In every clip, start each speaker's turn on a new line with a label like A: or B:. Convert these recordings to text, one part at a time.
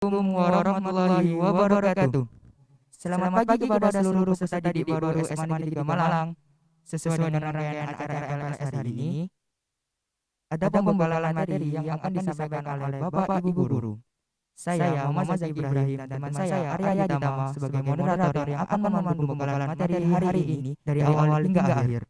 A: Assalamualaikum warahmatullahi wabarakatuh. Selamat pagi kepada seluruh peserta didik baru SMA Negeri 3 Malang. Sesuai dengan rangkaian acara LLS hari ini, ada pembekalan materi yang akan disampaikan oleh Bapak Ibu Guru. Saya Muhammad Zaki Ibrahim dan teman saya Arya Ditama sebagai moderator yang akan memandu pembekalan materi hari ini dari awal hingga akhir.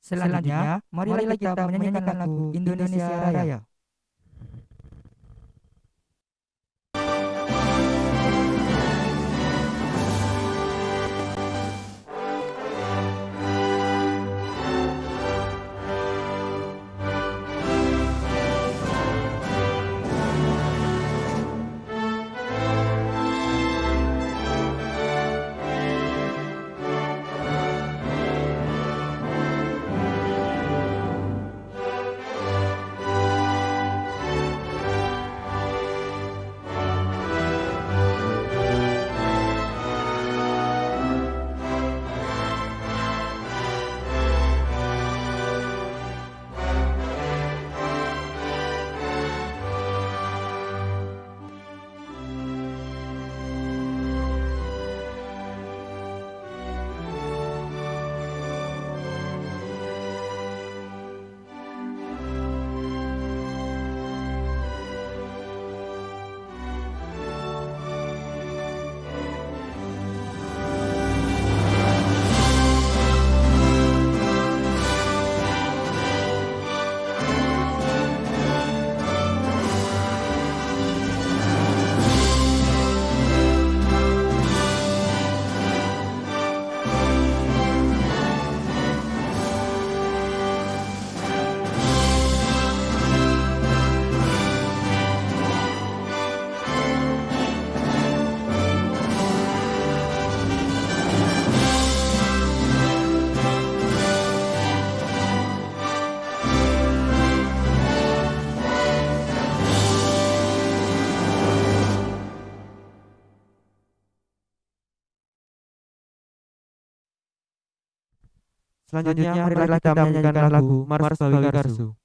A: Selanjutnya, marilah kita menyanyikan lagu Indonesia Raya.
B: Selanjutnya, marilah kita menyanyikan lagu Mars Bawi Garsu.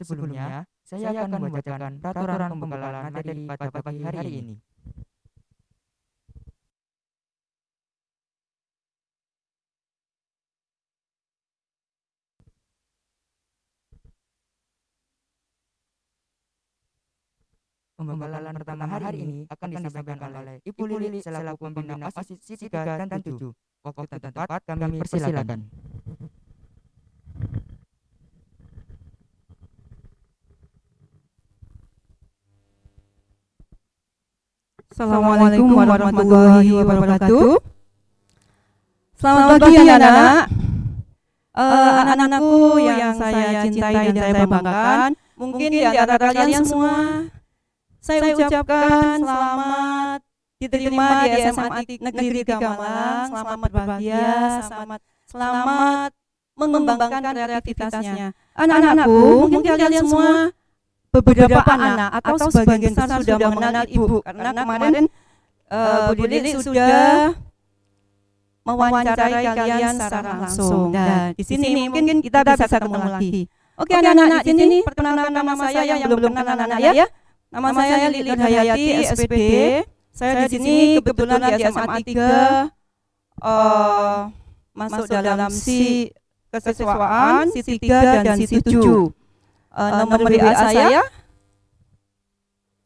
A: Sebelumnya, saya akan membacakan peraturan pembekalan materi pada pagi hari ini. Pembekalan pertama hari ini akan disampaikan oleh Ibu Lili selaku pembina OSIS SIS 3 dan 7. Waktu dan tempat kami persilakan.
C: Assalamualaikum warahmatullahi wabarakatuh. Selamat pagi anak-anak. Anak-anakku yang saya cintai dan saya banggakan, mungkin di antara kalian semua saya ucapkan selamat diterima di SMA Negeri 3 Malang, selamat berbahagia, selamat mengembangkan kreativitasnya. Anak-anakku, mungkin kalian semua beberapa anak atau sebagian besar sudah mengenal Ibu karena kemarin Bu Lili sudah mewawancarai kalian secara langsung. Dan di sini mungkin kita bisa ketemu lagi. Oke anak-anak, di sini perkenalkan nama saya yang belum kenal anak-anak ya. Nama saya Lili Hayati, SPD. Saya di sini kebetulan di SMA 3 masuk dalam si kesiswaan, si 3 dan si 7. Nomor WA saya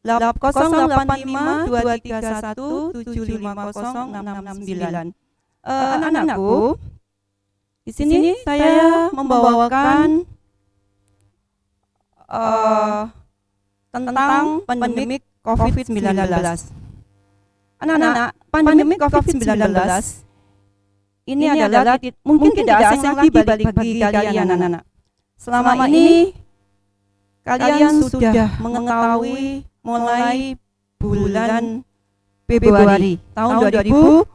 C: 085231750669. Anak-anakku, di sini saya membawakan tentang pandemi COVID-19. Anak-anak, pandemi COVID-19 ini adalah mungkin tidak asing lagi bagi kalian anak-anak. Selama ini kalian sudah mengetahui mulai bulan Februari tahun 2020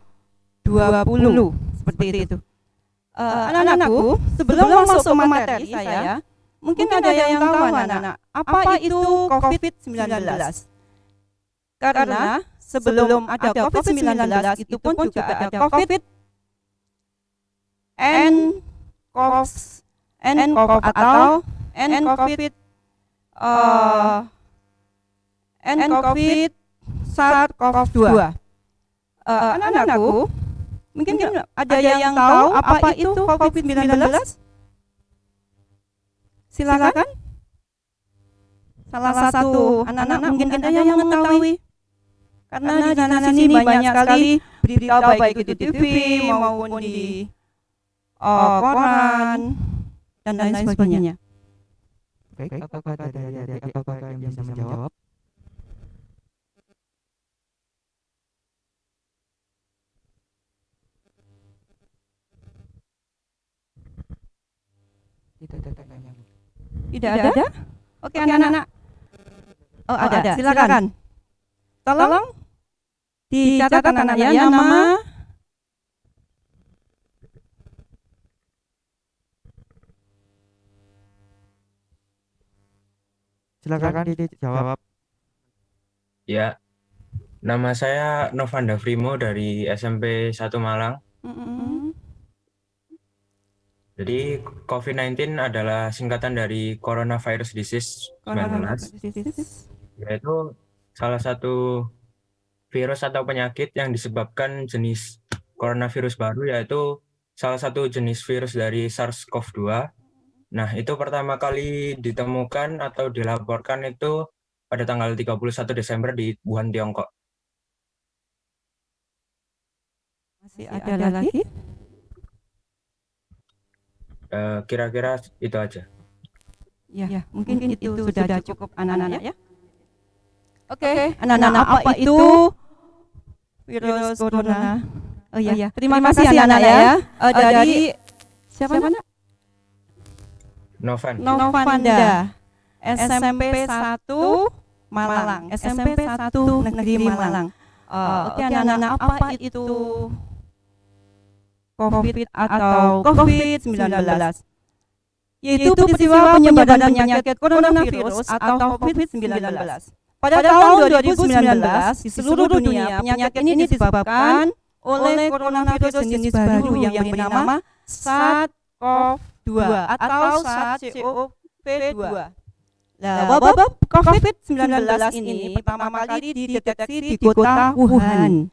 C: seperti itu. Anak-anakku, sebelum masuk ke materi saya, mungkin ada yang tahu anak-anak apa itu COVID-19? Karena sebelum ada COVID-19 itu pun juga ada COVID nCoV atau nCovid nCovid SARS-CoV-2. Anak-anakku, mungkin ada yang tahu apa itu COVID-19? Silakan. Salah satu anak-anak mungkin ada yang mengetahui. Karena di sana sini banyak sekali berita baik itu di TV maupun di koran dan lain sebagainya.
A: Baik, apakah ada dari adik kakak yang bisa menjawab?
C: Tidak ada? Oke anak-anak. Oh ada, silakan. Tolong dicatat anak-anak ya nama.
B: Silakan dijawab.
D: Ya, nama saya Novanda Frimo dari SMP 1 Malang. Jadi COVID-19 adalah singkatan dari Coronavirus Disease 19, yaitu salah satu virus atau penyakit yang disebabkan jenis coronavirus baru, yaitu salah satu jenis virus dari SARS-CoV-2. Nah, itu pertama kali ditemukan atau dilaporkan itu pada tanggal 31 Desember di Wuhan, Tiongkok.
C: Masih ada lagi?
D: Kira-kira itu aja.
C: Ya, mungkin itu sudah cukup anak-anak ya. Oke, anak-anak apa itu virus corona? Oh iya, terima kasih anak-anak ya. Dari siapa nak? Novanda, SMP 1 Malang, SMP 1 Negeri Malang. Oke anak-anak, apa itu COVID atau COVID-19? Yaitu peristiwa penyebaran penyakit coronavirus atau COVID-19. Pada tahun 2019, di seluruh dunia, penyakit ini disebabkan oleh coronavirus jenis baru yang bernama SARS-CoV-2 atau SARS-CoV-2. Nah, wabah COVID-19 ini pertama kali dideteksi di kota Wuhan,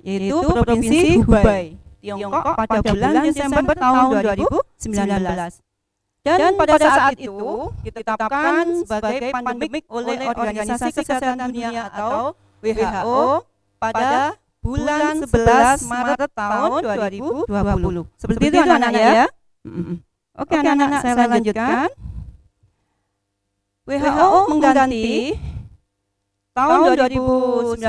C: yaitu Provinsi Hubei, Tiongkok pada bulan Desember tahun 2019. Dan pada saat itu ditetapkan sebagai pandemik oleh Organisasi Kesehatan Dunia atau WHO pada bulan 11 Maret tahun 2020. Seperti itu anak-anak ya. Oke anak-anak, saya lanjutkan. WHO mengganti tahun 2019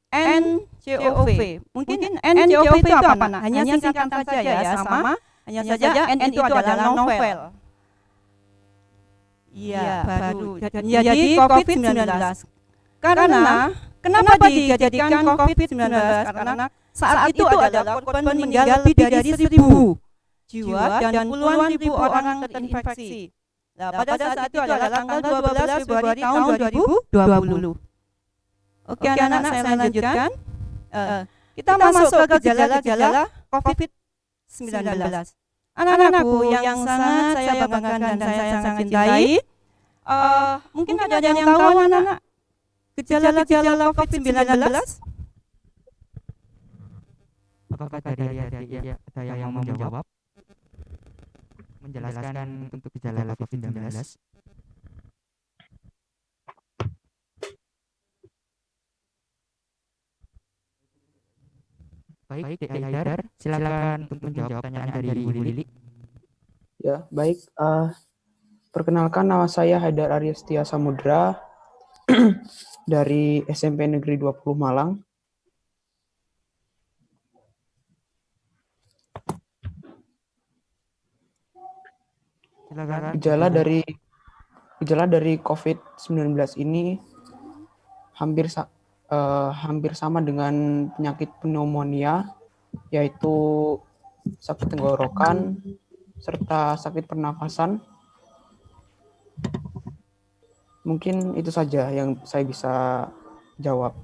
C: nCoV. Mungkin nCoV itu apa nak? Hanya singkatan saja ya, sama. Hanya saja N itu adalah novel. Iya, baru. Jadi COVID-19. Karena kenapa dijadikan COVID-19? Karena saat itu adalah korban meninggal lebih dari 1.000 jiwa dan puluhan ribu orang terinfeksi. Nah, pada saat itu adalah tanggal 12 Februari tahun 2020. Oke, anak-anak, saya lanjutkan. Kita masuk ke gejala-gejala COVID-19. Anak-anakku yang sangat saya banggakan dan saya sangat cintai, mungkin ada yang tahu anak-anak gejala-gejala COVID-19?
A: Apakah dari adik ada yang mau menjawab? Menjelaskan untuk gejala COVID-19? Baik, Dek Haidar, silakan untuk menjawab pertanyaan dari Ibu Lili.
E: Ya, baik. Perkenalkan, nama saya Haidar Arya Setia Samudra dari SMP Negeri 20 Malang.
A: Silakan.
E: Gejala dari COVID-19 ini hampir sama dengan penyakit pneumonia, yaitu sakit tenggorokan serta sakit pernafasan. Mungkin itu saja yang saya bisa jawab.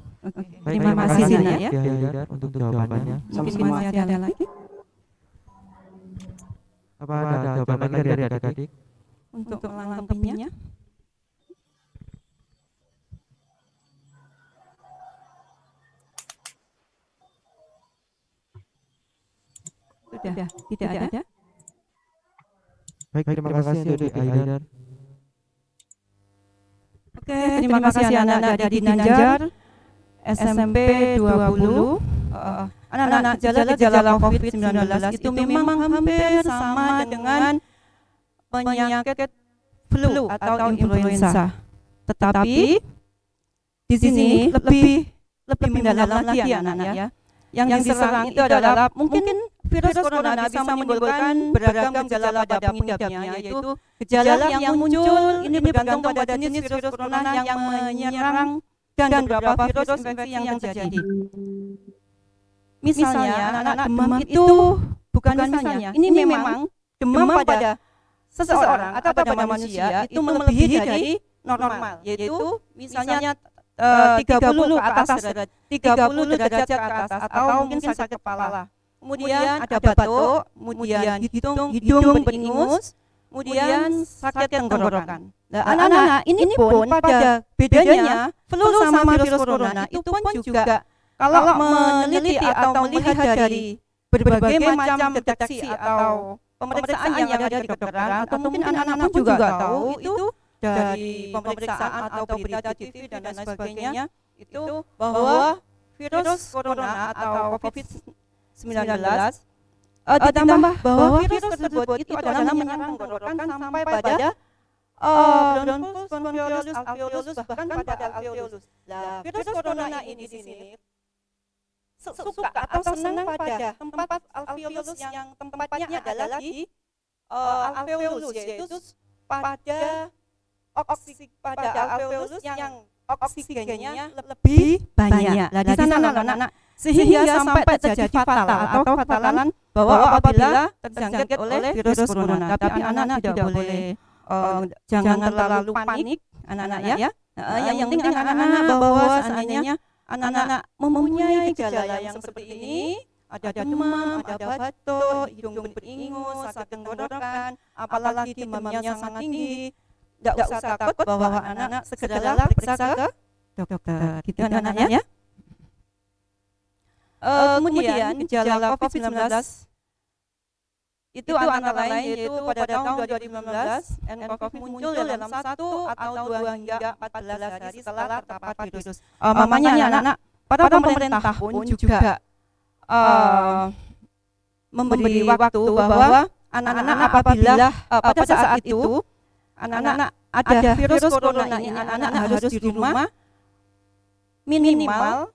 C: Terima kasih Nak ya.
B: Haidar untuk jawabannya.
C: Mungkin
E: Sama-sama.
C: masih ada lagi
B: Apa ada jawaban lagi dari adik-adik?
C: untuk melengkapinya? Sudah, tidak ada.
B: Baik, terima kasih Adik Haidar.
C: Oke, terima kasih anak-anak dari Nanjar SMP 20. Anak-anak gejala COVID-19 itu memang hampir sama dengan penyakit flu atau influenza. Tetapi di sini lebih mendalam lagi anak-anak ya. Yang diserang itu adalah mungkin virus corona bisa menimbulkan beragam gejala pada pengidapnya, yaitu gejala yang muncul ini bergantung pada jenis virus corona yang menyerang dan beberapa virus infeksi yang terjadi. Misalnya, anak-anak demam itu bukan misalnya, ini memang demam pada seseorang atau pada manusia itu melebihi dari normal, yaitu misalnya 30 ke atas, 30 derajat ke atas, atau mungkin sakit kepala. Kemudian ada batuk, kemudian hidung beringus, kemudian sakit tenggorokan. Nah, anak-anak ini pun pada bedanya flu sama virus corona itu pun juga kalau meneliti atau melihat dari berbagai macam deteksi atau pemeriksaan yang ada di kedokteran, atau mungkin anak-anak juga tahu itu dari pemeriksaan atau berita di TV dan lain sebagainya, itu bahwa virus corona atau COVID-19 ditambah bahwa virus tersebut itu adalah menyerang tenggorokan sampai pada bronchus, bronchiolus, alveolus, bahkan pada alveolus. Nah, virus corona ini di sini suka atau senang pada tempat alveolus yang tempatnya adalah di alveolus, yaitu pada alveolus yang oksigennya lebih banyak. Nah, di sana anak-anak sehingga sampai terjadi fatal atau fatalan bahwa apabila terjangkit oleh virus corona. Tapi anak-anak tidak boleh jangan terlalu panik anak-anak ya. Yang penting anak-anak bahwa seandainya anak-anak mempunyai gejala yang seperti ini, ada demam, ada batuk, hidung beringus, sakit tenggorokan, apalagi demamnya sangat tinggi, tidak usah takut bahwa anak-anak segeralah periksa ke dokter. Gitu anak-anak ya. Kemudian gejala COVID-19 itu antara lain yaitu pada tahun 2019 nCoV muncul dalam 1 atau 2 hingga 14 hari setelah terpapar virus. Makanya anak-anak, para pemerintah pun juga memberi waktu bahwa anak-anak apabila pada saat itu anak-anak ada virus corona ini, anak-anak harus di rumah minimal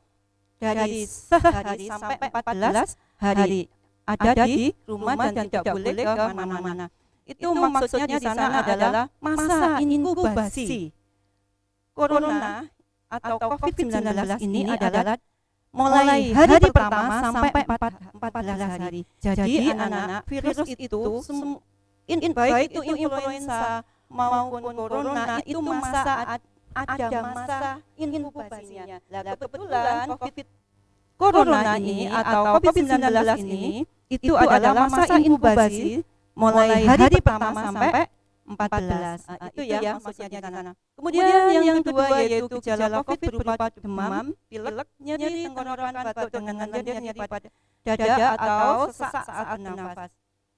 C: dari sehari sampai 14 hari ada di rumah dan tidak boleh ke mana-mana. Itu maksudnya di sana adalah masa inkubasi corona atau COVID-19 ini adalah mulai hari pertama sampai 14 hari. Jadi anak-anak virus itu baik itu influenza, maupun corona itu ada masa inkubasinya. Nah, kebetulan corona ini atau COVID-19 ini itu adalah masa inkubasi mulai hari pertama sampai 14. Itu ya maksudnya di sana. Kemudian yang kedua yaitu gejala COVID berupa demam, pilek, nyeri tenggorokan, batuk dengan nyeri pada dada atau sesak saat bernafas.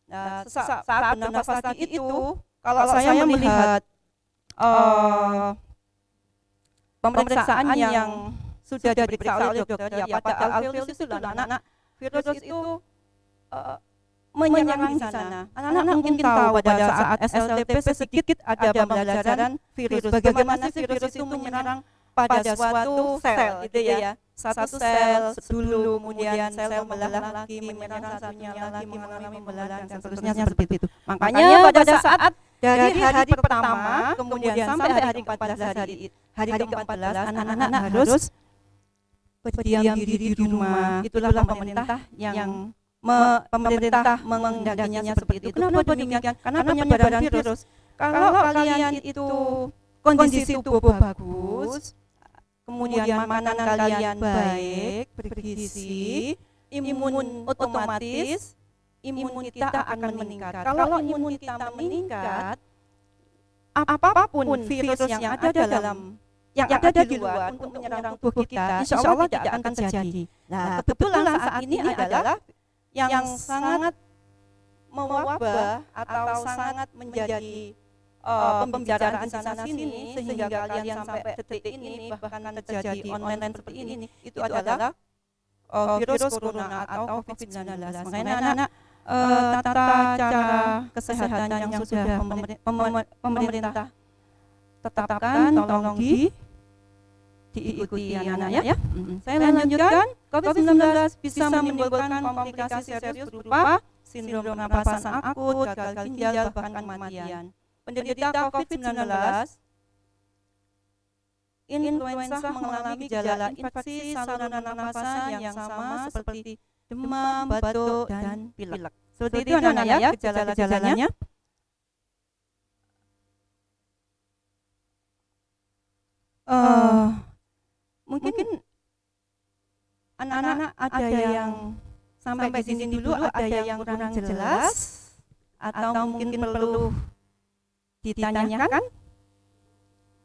C: Nah, sesak saat bernafas tadi itu kalau saya melihat pemeriksaan yang sudah diperiksa oleh dokter ya pada alveolus itu anak-anak virus itu menyerang di sana. Anak-anak mungkin tahu pada saat SLTP sedikit ada pembelajaran virus. Bagaimana sih virus itu menyerang pada suatu sel gitu ya. Satu sel dulu, kemudian sel membelah lagi, menyerang satunya lagi, mengalami pembelahan dan seterusnya seperti itu. Makanya pada saat dari hari pertama kemudian sampai hari ke-14 hari ke-14 anak-anak harus berdiam diri di rumah. Itulah pemerintah yang pemerintah mengendakinya seperti itu. Kenapa demikian? Karena penyebaran virus. Kalau kalian itu kondisi tubuh bagus, kemudian makanan kalian baik, bergizi, imun otomatis, imun kita akan meningkat. Kalau imun kita meningkat, apapun virus yang ada di luar untuk menyerang tubuh kita, insya Allah tidak akan terjadi. Nah, kebetulan saat ini adalah yang sangat mewabah atau sangat menjadi pembicaraan di sana sini sehingga kalian sampai detik ini bahkan terjadi online seperti ini itu adalah virus corona atau COVID-19. Makanya anak-anak tata cara kesehatan yang sudah pemerintah tetapkan tolong diikuti anak-anak ya. Saya lanjutkan, COVID-19 bisa menimbulkan komplikasi serius berupa sindrom pernapasan akut, gagal ginjal, bahkan kematian. Penderita COVID-19 influenza mengalami gejala infeksi saluran pernapasan yang sama seperti demam, batuk, dan pilek. Seperti itu anak-anak ya gejala-gejalanya. Mungkin anak-anak ada yang sampai di sini dulu ada yang kurang jelas atau mungkin perlu ditanyakan.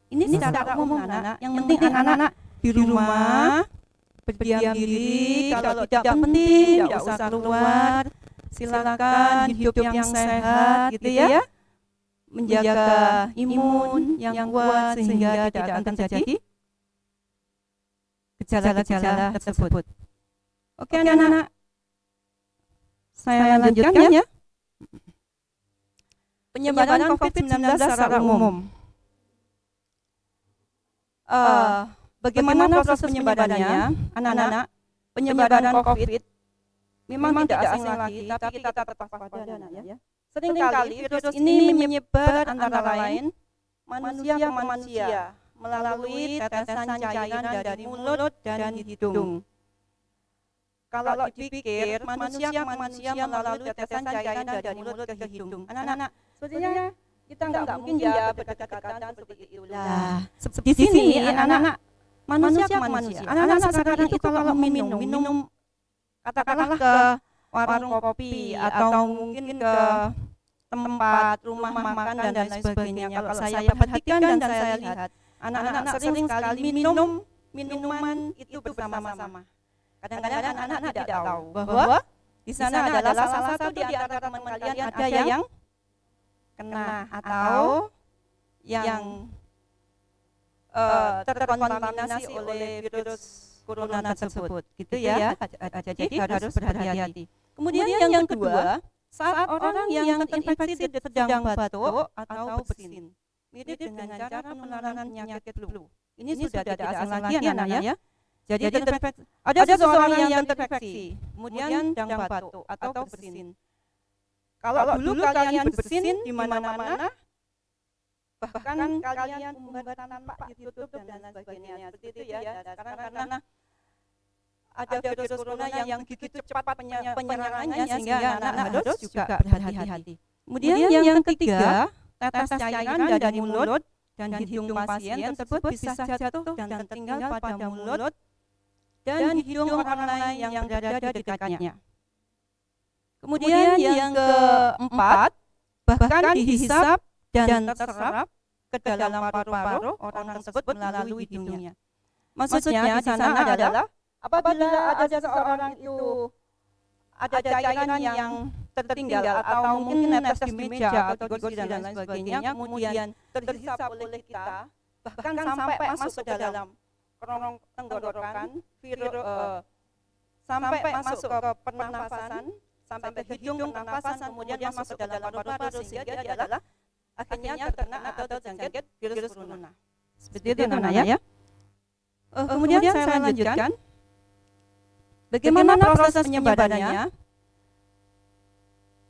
C: Ini secara umum anak-anak, yang penting anak-anak di rumah berdiam diri, kalau tidak penting tidak usah keluar, silakan hidup yang sehat gitu ya, menjaga imun yang kuat sehingga tidak akan terjadi gejala-gejala tersebut. Oke anak-anak, saya lanjutkan ya. Penyebaran COVID-19 secara umum. Bagaimana proses penyebarannya, anak-anak? Penyebaran COVID memang tidak asing lagi, tapi kita tetap waspada ya. Seringkali virus ini menyebar antara lain manusia ke manusia melalui tetesan cairan dari mulut dan hidung. Kalau dipikir manusia ke manusia melalui tetesan cairan dari mulut ke hidung. Anak-anak, sebenarnya kita nggak mungkin ya berdekatan seperti itulah. Di sini anak-anak manusia ke manusia. Anak-anak sekarang itu kalau minum katakanlah ke warung kopi atau mungkin ke tempat rumah makan dan lain sebagainya. Kalau saya perhatikan dan saya lihat, anak-anak sering sekali minum minuman itu bersama-sama. Kadang-kadang anak-anak tidak tahu bahwa di sana adalah salah satu di antara teman kalian ada yang kena atau yang terkontaminasi oleh virus corona tersebut, gitu ya. Jadi harus berhati-hati. Kemudian yang kedua, saat orang yang terinfeksi sedang batuk atau bersin, mirip dengan cara penularan penyakit flu. Ini sudah tidak asing lagi anak-anak ya. Jadi ada seseorang yang terinfeksi, kemudian sedang batuk atau bersin. Kalau dulu kalian bersin di mana-mana, bahkan kalian umbar tanpa ditutup dan lain sebagainya. Seperti itu ya. Sekarang karena ada virus corona yang begitu cepat penyerangannya sehingga anak-anak harus juga berhati-hati. Kemudian yang ketiga, tetes cairan dari mulut dan hidung pasien tersebut bisa jatuh dan tertinggal pada mulut dan hidung orang lain yang berada di dekatnya. Kemudian yang keempat, bahkan dihisap dan terserap ke dalam paru-paru orang tersebut melalui hidungnya. Maksudnya di sana adalah apabila ada seseorang itu ada cairan yang tertinggal atau mungkin netes di meja atau di kursi dan lain sebagainya, kemudian terhisap oleh kita, bahkan sampai masuk ke dalam kerongkongan tenggorokan, sampai masuk ke pernafasan, sampai ke hidung pernafasan, kemudian masuk ke dalam paru-paru, sehingga dia adalah akhirnya terkena atau terjangkit virus corona. Seperti itu namanya ya. Kemudian saya lanjutkan. Bagaimana proses penyebarannya?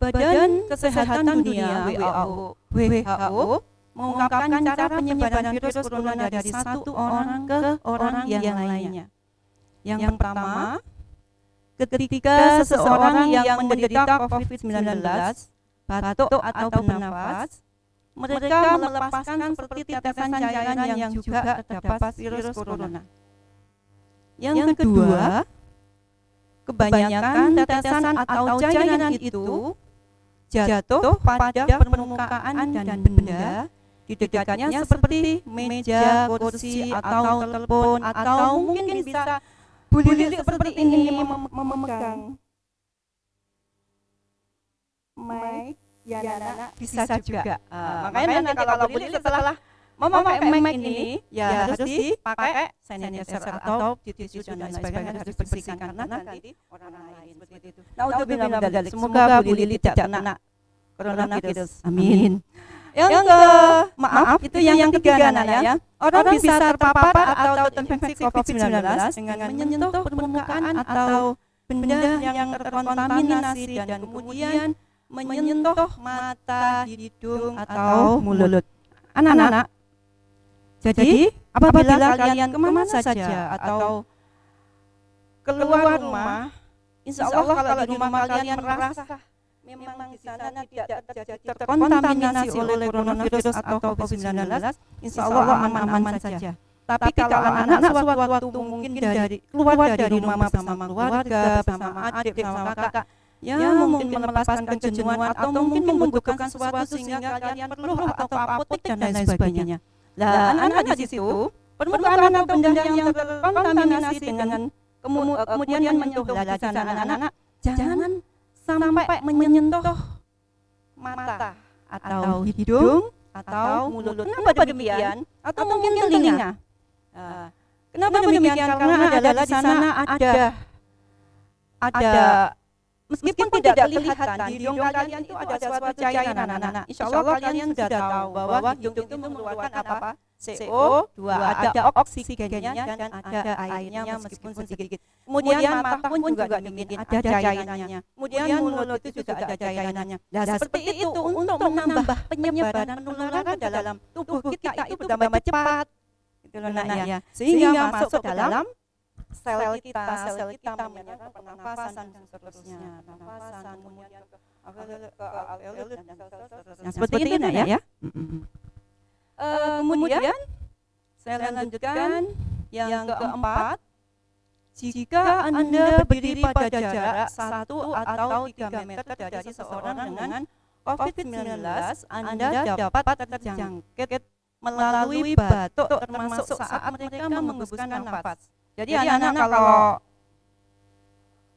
C: Badan Kesehatan Dunia WHO mengungkapkan cara penyebaran virus corona dari satu orang ke orang yang lainnya. Yang pertama, ketika seseorang yang menderita COVID-19 batuk atau bernafas, mereka melepaskan seperti tetesan cairan yang juga terdapat virus corona. Yang kedua, kebanyakan tetesan atau cairan itu jatuh pada permukaan dan benda di dekatnya seperti meja, kursi, atau telepon, atau mungkin bisa Bu Lili seperti ini memegang mic, ya Nana bisa juga. Makanya nanti kalau Bu Lili setelah memakai mic ini ya harus dipakai sanitizer atau tisu dan lain sebagainya, harus dibersihkan karena nanti orang lain seperti itu. Nah, untuk bilang semoga Bu Lili tidak kena coronavirus. Amin. Yang maaf itu yang ketiga Nana ya. Orang bisa terpapar atau terinfeksi COVID-19 dengan menyentuh permukaan atau benda yang terkontaminasi dan kemudian menyentuh mata, hidung atau mulut. Anak-anak, jadi apabila kalian kemana saja atau keluar rumah, insya Allah kalau di rumah kalian merasa memang di sana tidak terkontaminasi oleh coronavirus atau COVID-19, insya Allah aman-aman saja. Tapi kalau anak-anak sewaktu-waktu mungkin keluar dari rumah bersama keluarga, bersama adik, bersama kakak, ya mungkin melepaskan kejenuhan atau mungkin membutuhkan sesuatu sehingga kalian perlu atau apotek dan lain sebagainya. Nah, anak-anak di situ permukaan atau benda yang terkontaminasi dengan kemudian menyentuh di sana anak-anak jangan sampai menyentuh mata atau hidung atau mulut. Kenapa demikian? Atau mungkin telinga. Kenapa demikian? Karena adalah di sana ada meskipun tidak kelihatan di hidung kalian itu ada suatu cairan anak-anak. Insya Allah kalian sudah tahu bahwa hidung itu mengeluarkan apa? CO2, ada oksigennya dan ada airnya meskipun sedikit. Kemudian mata pun juga demikian, ada cairannya. Kemudian mulut itu juga ada cairannya. Nah, seperti itu untuk menambah penyebaran penularan ke dalam tubuh kita itu bertambah cepat. Gitu loh Nak ya. Sehingga masuk ke dalam sel kita menyerang pernafasan dan seterusnya. Pernafasan kemudian ke alveolus dan seterusnya. Seperti itu Nak ya. Kemudian saya lanjutkan yang keempat, jika Anda berdiri pada jarak 1 atau 3 meter dari seseorang dengan COVID-19, Anda dapat terjangkit melalui batuk termasuk saat mereka menghembuskan nafas. Jadi anak-anak kalau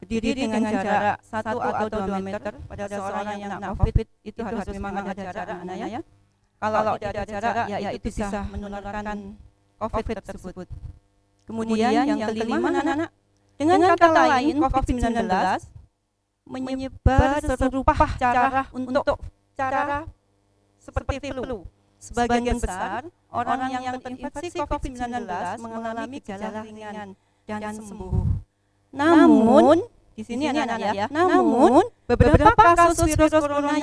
C: berdiri dengan jarak 1 atau 2 meter pada seseorang yang kena COVID, itu harus memang ada jarak anak ya. Kalau tidak ada jarak, ya itu bisa menularkan COVID tersebut. Kemudian yang kelima, anak-anak, dengan kata lain, COVID-19 menyebar serupa cara seperti flu. Sebagian besar orang yang terinfeksi COVID-19 mengalami gejala ringan dan sembuh. Namun, di sini anak-anak ya, namun beberapa kasus virus corona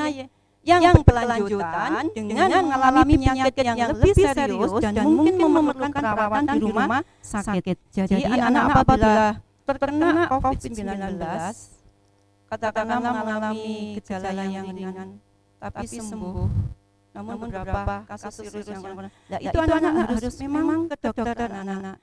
C: yang berkelanjutan dengan mengalami penyakit yang lebih serius dan mungkin memerlukan perawatan di rumah sakit. Jadi anak-anak apabila terkena COVID-19, katakanlah mengalami gejala yang ringan tapi sembuh, namun beberapa kasus virus yang corona. Nah, itu anak-anak harus memang ke dokter anak-anak.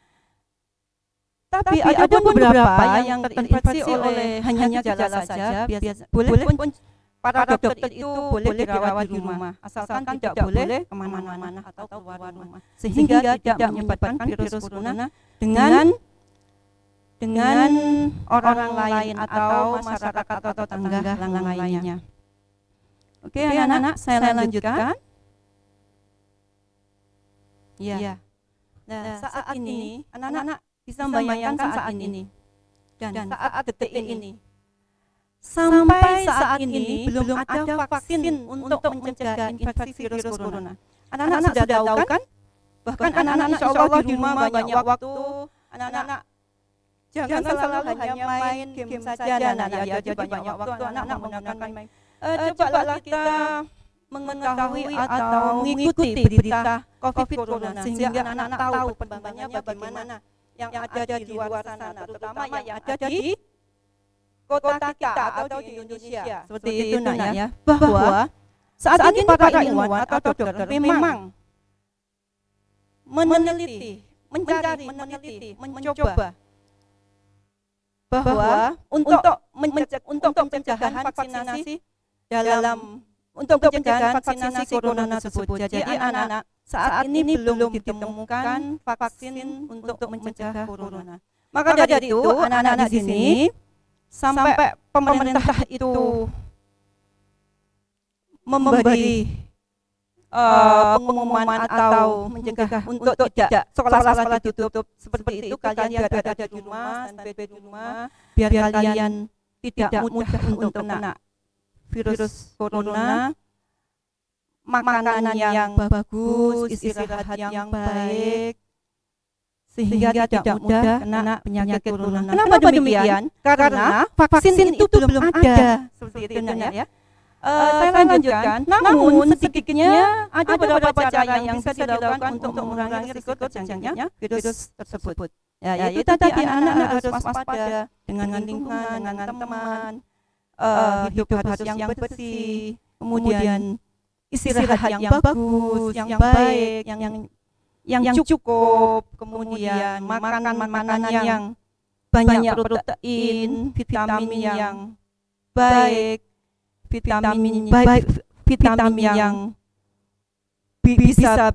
C: Tapi ada beberapa yang terinfeksi oleh hanya gejala saja, boleh pun para dokter itu boleh dirawat di rumah, asalkan tidak boleh kemana-mana atau keluar rumah, sehingga tidak menyebarkan virus corona dengan orang lain atau masyarakat atau tetangga lainnya. Oke, anak-anak, saya lanjutkan. Ya. Nah, saat ini anak-anak bisa membayangkan saat ini dan saat detik ini. Sampai saat ini belum ada vaksin untuk mencegah infeksi virus corona. Anak-anak sudah tahu kan? Bahkan anak-anak insya Allah di rumah banyak waktu. Anak-anak jangan selalu hanya main game saja. Ya, jadi banyak waktu anak menggunakan main. Cobalah kita mengetahui atau mengikuti berita COVID corona sehingga anak-anak tahu perkembangannya bagaimana yang ada di luar sana, terutama yang ada di kota kita atau di Indonesia. Seperti itu nak ya, bahwa saat ini para ilmuwan atau dokter memang meneliti, mencoba bahwa untuk pencegahan vaksinasi untuk pencegahan vaksinasi corona tersebut. Jadi anak-anak saat ini belum ditemukan vaksin untuk mencegah corona. Maka dari itu anak-anak di sini sampai pemerintah itu memberi pengumuman atau mencegah untuk tidak sekolah-sekolah ditutup seperti itu, kalian biar ada di rumah, standby di rumah, biar kalian tidak mudah untuk kena virus corona, makanan yang bagus, istirahat yang baik, sehingga tidak mudah kena penyakit corona. Kenapa demikian? Karena vaksin itu belum ada. Seperti itu ya. Saya lanjutkan, namun sedikitnya ada beberapa cara yang bisa dilakukan untuk mengurangi risiko terjangkitnya virus tersebut. Ya, itu tadi anak-anak harus waspada dengan lingkungan, dengan teman, hidup harus yang bersih, kemudian istirahat yang bagus, yang baik, yang cukup, kemudian makanan yang banyak protein, vitamin yang baik, vitamin yang bisa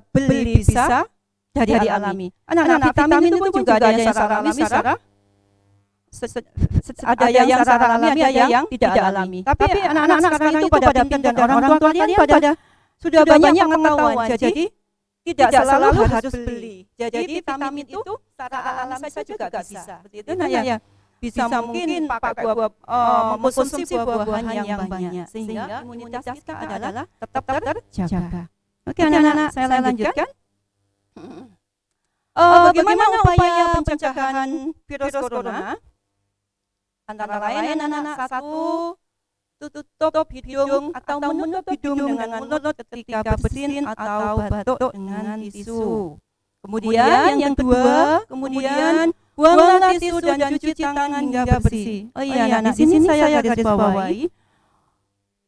C: dari alami. Anak-anak vitamin itu juga ada yang secara alami, ada yang secara alami, ada yang tidak alami. Tapi anak-anak sekarang itu pada pintar dan orang tua kalian pada sudah banyak pengetahuan. Jadi tidak selalu harus beli. Jadi vitamin itu secara alami saja juga bisa. Begitu ya. Bisa mungkin pakai mengkonsumsi buah-buahan yang banyak sehingga imunitas kita adalah tetap terjaga. Oke anak-anak, saya lanjutkan. Bagaimana upaya pencegahan virus corona? Antara lain anak-anak, satu, tutup hidung atau menutup hidung dengan mulut ketika bersin atau batuk dengan tisu. Kemudian yang kedua, buanglah tisu dan cuci tangan hingga bersih. Oh iya, di sini saya garis bawahi.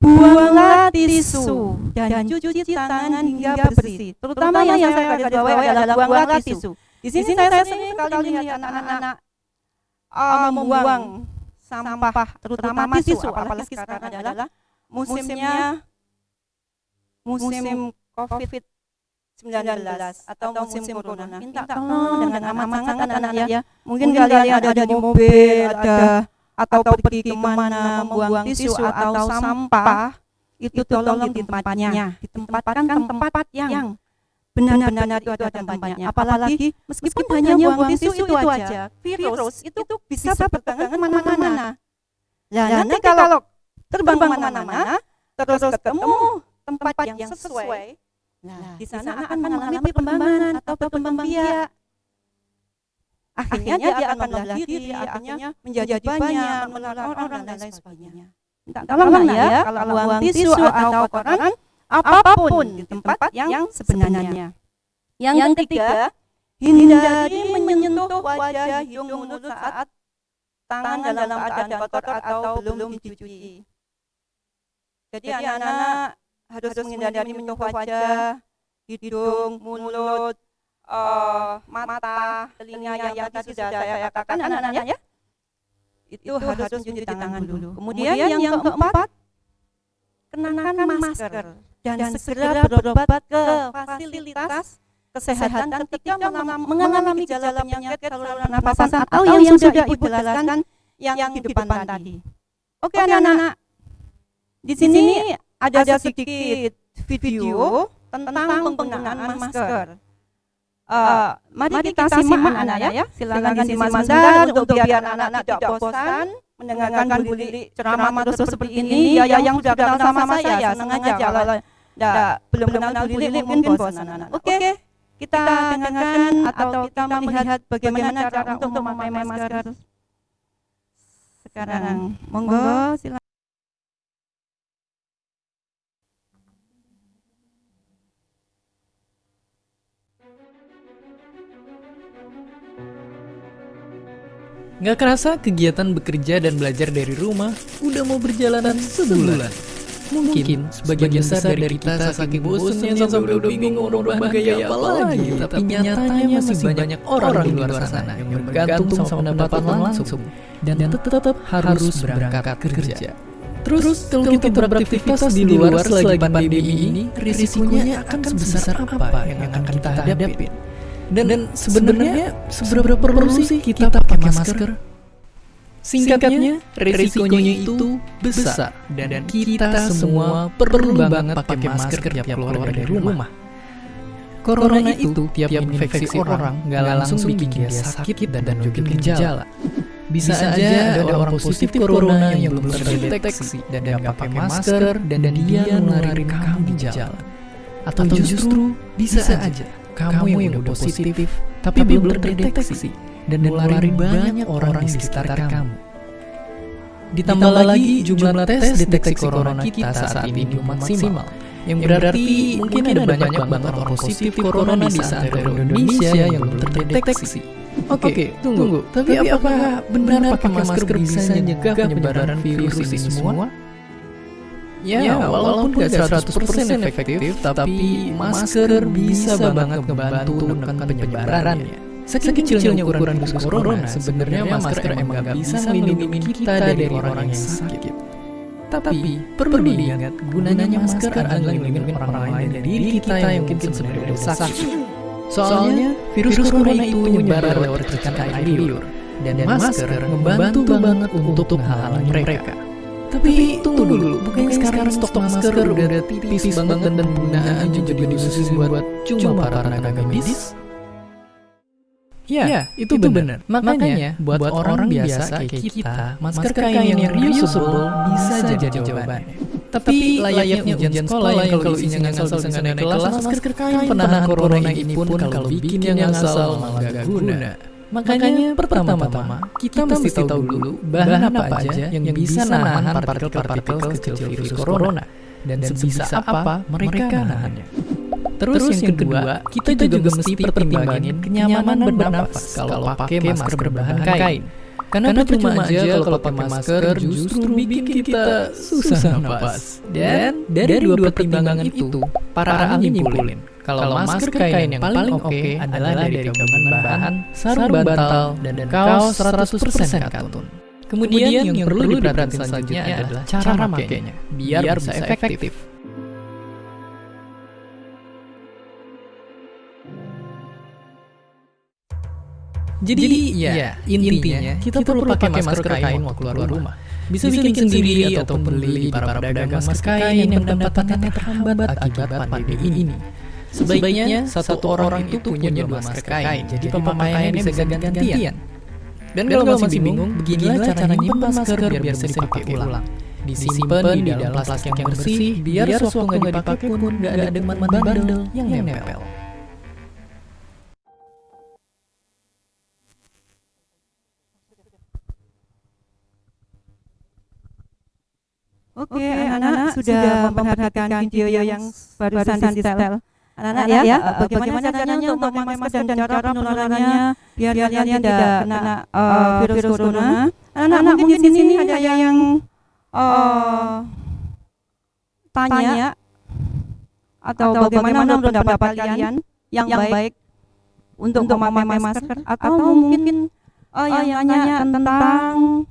C: Buanglah tisu dan cuci tangan hingga bersih. Terutama yang saya garis bawahi adalah buanglah tisu. Di sini saya sering sekali melihat anak-anak membuang sampah, terutama tisu. Apalagi sekarang adalah musim COVID-19 atau musim corona. Minta tolong dengan amat sangat anak-anak ya. Mungkin kalian ada di mobil, atau pergi kemana membuang tisu atau sampah, itu tolong di tempatnya. Ditempatkan tempat yang benar-benar itu ada tempatnya. Apalagi meskipun hanya buang tisu itu aja, virus itu bisa berdatangan kemana-mana. Nah, nanti kalau terbang kemana-mana, terus ketemu tempat yang sesuai, nah, di sana akan mengalami perkembangan atau berkembang biak. Akhirnya dia akan membelah diri, akhirnya menjadi banyak, menular orang dan lain sebagainya. Tolong ya, kalau buang tisu atau kotoran apapun di tempat yang sebenarnya. Yang ketiga, hindari menyentuh wajah, hidung, mulut saat tangan dalam keadaan kotor atau belum dicuci. Jadi anak-anak harus menghindari menyentuh wajah, hidung, mulut, mata, telinga yang tadi sudah saya katakan anak-anak ya. Itu harus mencuci tangan dulu. Kemudian yang keempat, kenakan masker dan segera berobat ke fasilitas kesehatan ketika mengalami gejala penyakit saluran napasan atau yang sudah Ibu jelaskan yang di depan tadi. Oke anak-anak, di sini ada sedikit video tentang penggunaan masker. Mari kita simak anak-anak ya. Silakan disimak sebentar untuk biar anak-anak tidak bosan mendengarkan Bu Lili ceramah terus seperti ini. Ya yang sudah kenal sama saya senang aja. Kalau belum kenal Bu Lili mungkin bosan anak-anak. Oke, kita dengarkan atau kita melihat bagaimana cara untuk memakai masker sekarang. Monggo silakan.
F: Nggak kerasa kegiatan bekerja dan belajar dari rumah udah mau berjalanan sebulan. Mungkin sebagian besar dari kita saking bosannya sampai udah bingung mau rubah gaya apa lagi. Tapi nyatanya masih banyak orang di luar sana yang bergantung sama pendapatan langsung dan tetap harus berangkat kerja. Terus kalau kita beraktivitas di luar selagi pandemi ini, risikonya akan sebesar apa yang akan kita hadapin? Dan sebenarnya seberapa perlu sih kita pakai masker? Singkatnya, risikonya itu besar dan kita semua perlu banget pakai masker tiap keluar dari rumah. Corona itu tiap infeksi orang nggak langsung bikin dia sakit dan nunjukin gejala. Bisa aja ada orang positif corona yang belum terdeteksi dan nggak pakai masker dan dia nularin kamu di jalan. Atau justru bisa aja kamu yang udah positif tapi belum terdeteksi dan nularin banyak orang di sekitar kamu. Ditambah lagi jumlah tes deteksi corona kita saat ini belum maksimal, yang berarti mungkin ada banyak banget orang positif corona di seantero Indonesia yang belum terdeteksi. Oke, tunggu. Tapi apakah benar pakai masker bisa mencegah penyebaran virus ini semua? Ya, walaupun gak 100% efektif, tapi masker bisa banget ngebantu menekan penyebarannya. Saking kecilnya ukuran virus corona, sebenarnya masker emang gak bisa melindungi kita dari orang yang sakit. Tapi, perlu diingat, gunanya masker adalah melindungi orang lain dari diri kita yang mungkin sebenarnya udah sakit. Soalnya, virus corona itu menyebar lewat percikan air liur, dan masker ngebantu banget untuk menghalangi mereka. Tapi tunggu dulu, bukannya sekarang stok masker udah tipis banget dan penggunaannya juga dikhusus buat cuma para tenaga medis? Ya, itu benar. Makanya, buat orang biasa kayak kita, masker kain yang reusable bisa jadi jawabannya. Tapi layaknya ujian sekolah yang kalau isinya ngasal bisa naik kelas, masker kain penahan corona ini pun kalau bikin yang ngasal malah gak guna. Makanya pertama-tama kita mesti tahu dulu bahan apa aja yang bisa nahan partikel-partikel kecil virus corona dan sebisa apa mereka nahannya. Terus yang kedua, kita juga mesti pertimbangin kenyamanan bernafas kalau pakai masker berbahan kain. Karena percuma aja kalau pakai masker justru bikin kita susah napas. Dan dari dua pertimbangan itu, para ahli nyimpulin kalau masker kain yang paling oke adalah dari gabungan bahan sarung bantal dan kaos 100% katun. Kemudian yang perlu diperhatikan selanjutnya adalah cara makainya, biar bisa efektif. Jadi ya, intinya kita perlu pakai masker kain waktu keluar rumah. Bisa bikin sendiri atau beli di para pedagang masker kain yang pendapatannya terhambat akibat pandemi ini. Sebaiknya satu orang itu punya dua masker kain, jadi pemakaiannya bisa ganti-gantian. Dan kalau masih bingung, beginilah cara nyimpan masker biar bisa dipakai ulang. Disimpan di dalam plastik yang bersih, biar sewaktu nggak dipakai pun nggak ada deman bandel yang nempel.
C: Oke, anak-anak sudah memperhatikan video yang barusan di setel. Anak-anak ya, bagaimana caranya untuk memakai masker dan cara penularannya biar kalian tidak kena virus corona. Anak-anak mungkin di sini ada yang tanya atau bagaimana menurut pendapat kalian yang baik untuk memakai masker, atau mungkin yang nanya tentang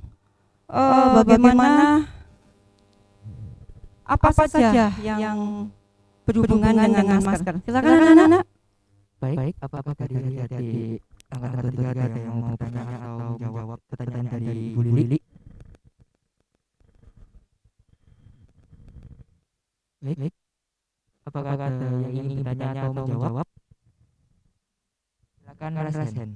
C: bagaimana apa saja yang berhubungan dengan masker. Silakan anak-anak.
A: Baik, apakah dari adik angkatan 3 ada yang mau bertanya atau menjawab pertanyaan dari Bu Lili? Baik. Apakah ada yang ingin bertanya atau menjawab? Silakan raise hand.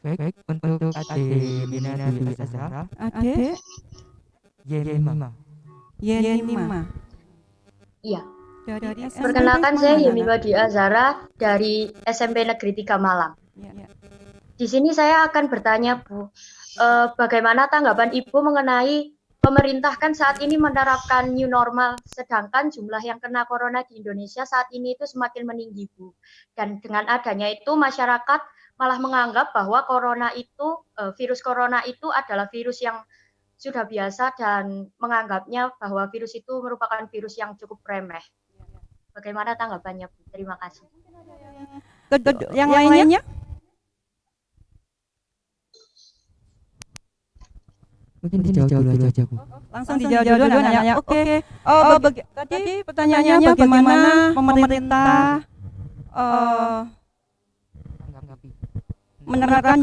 A: Baik, untuk adik Bina Dwi Azhara,
C: Adik
A: Y5.
C: Y5.
G: Iya,
C: Dari SMP
G: perkenalkan saya
C: mana,
G: Yemima
C: Anak?
G: Dwi Azhara dari SMP Negeri 3 Malang.
C: Ya.
G: Di sini saya akan bertanya, Bu, bagaimana tanggapan Ibu mengenai pemerintah kan saat ini menerapkan new normal, sedangkan jumlah yang kena corona di Indonesia saat ini itu semakin meninggi, Bu. Dan dengan adanya itu masyarakat malah menganggap bahwa virus corona itu adalah virus yang sudah biasa dan menganggapnya bahwa virus itu merupakan virus yang cukup remeh. Bagaimana tanggapannya, Bu? Terima kasih.
C: Yang lainnya?
A: Mungkin dijawab dulu aja, Bu.
C: Langsung dijawab dulu anak-anak. Oke. Tadi pertanyaannya bagaimana pemerintah menerapkan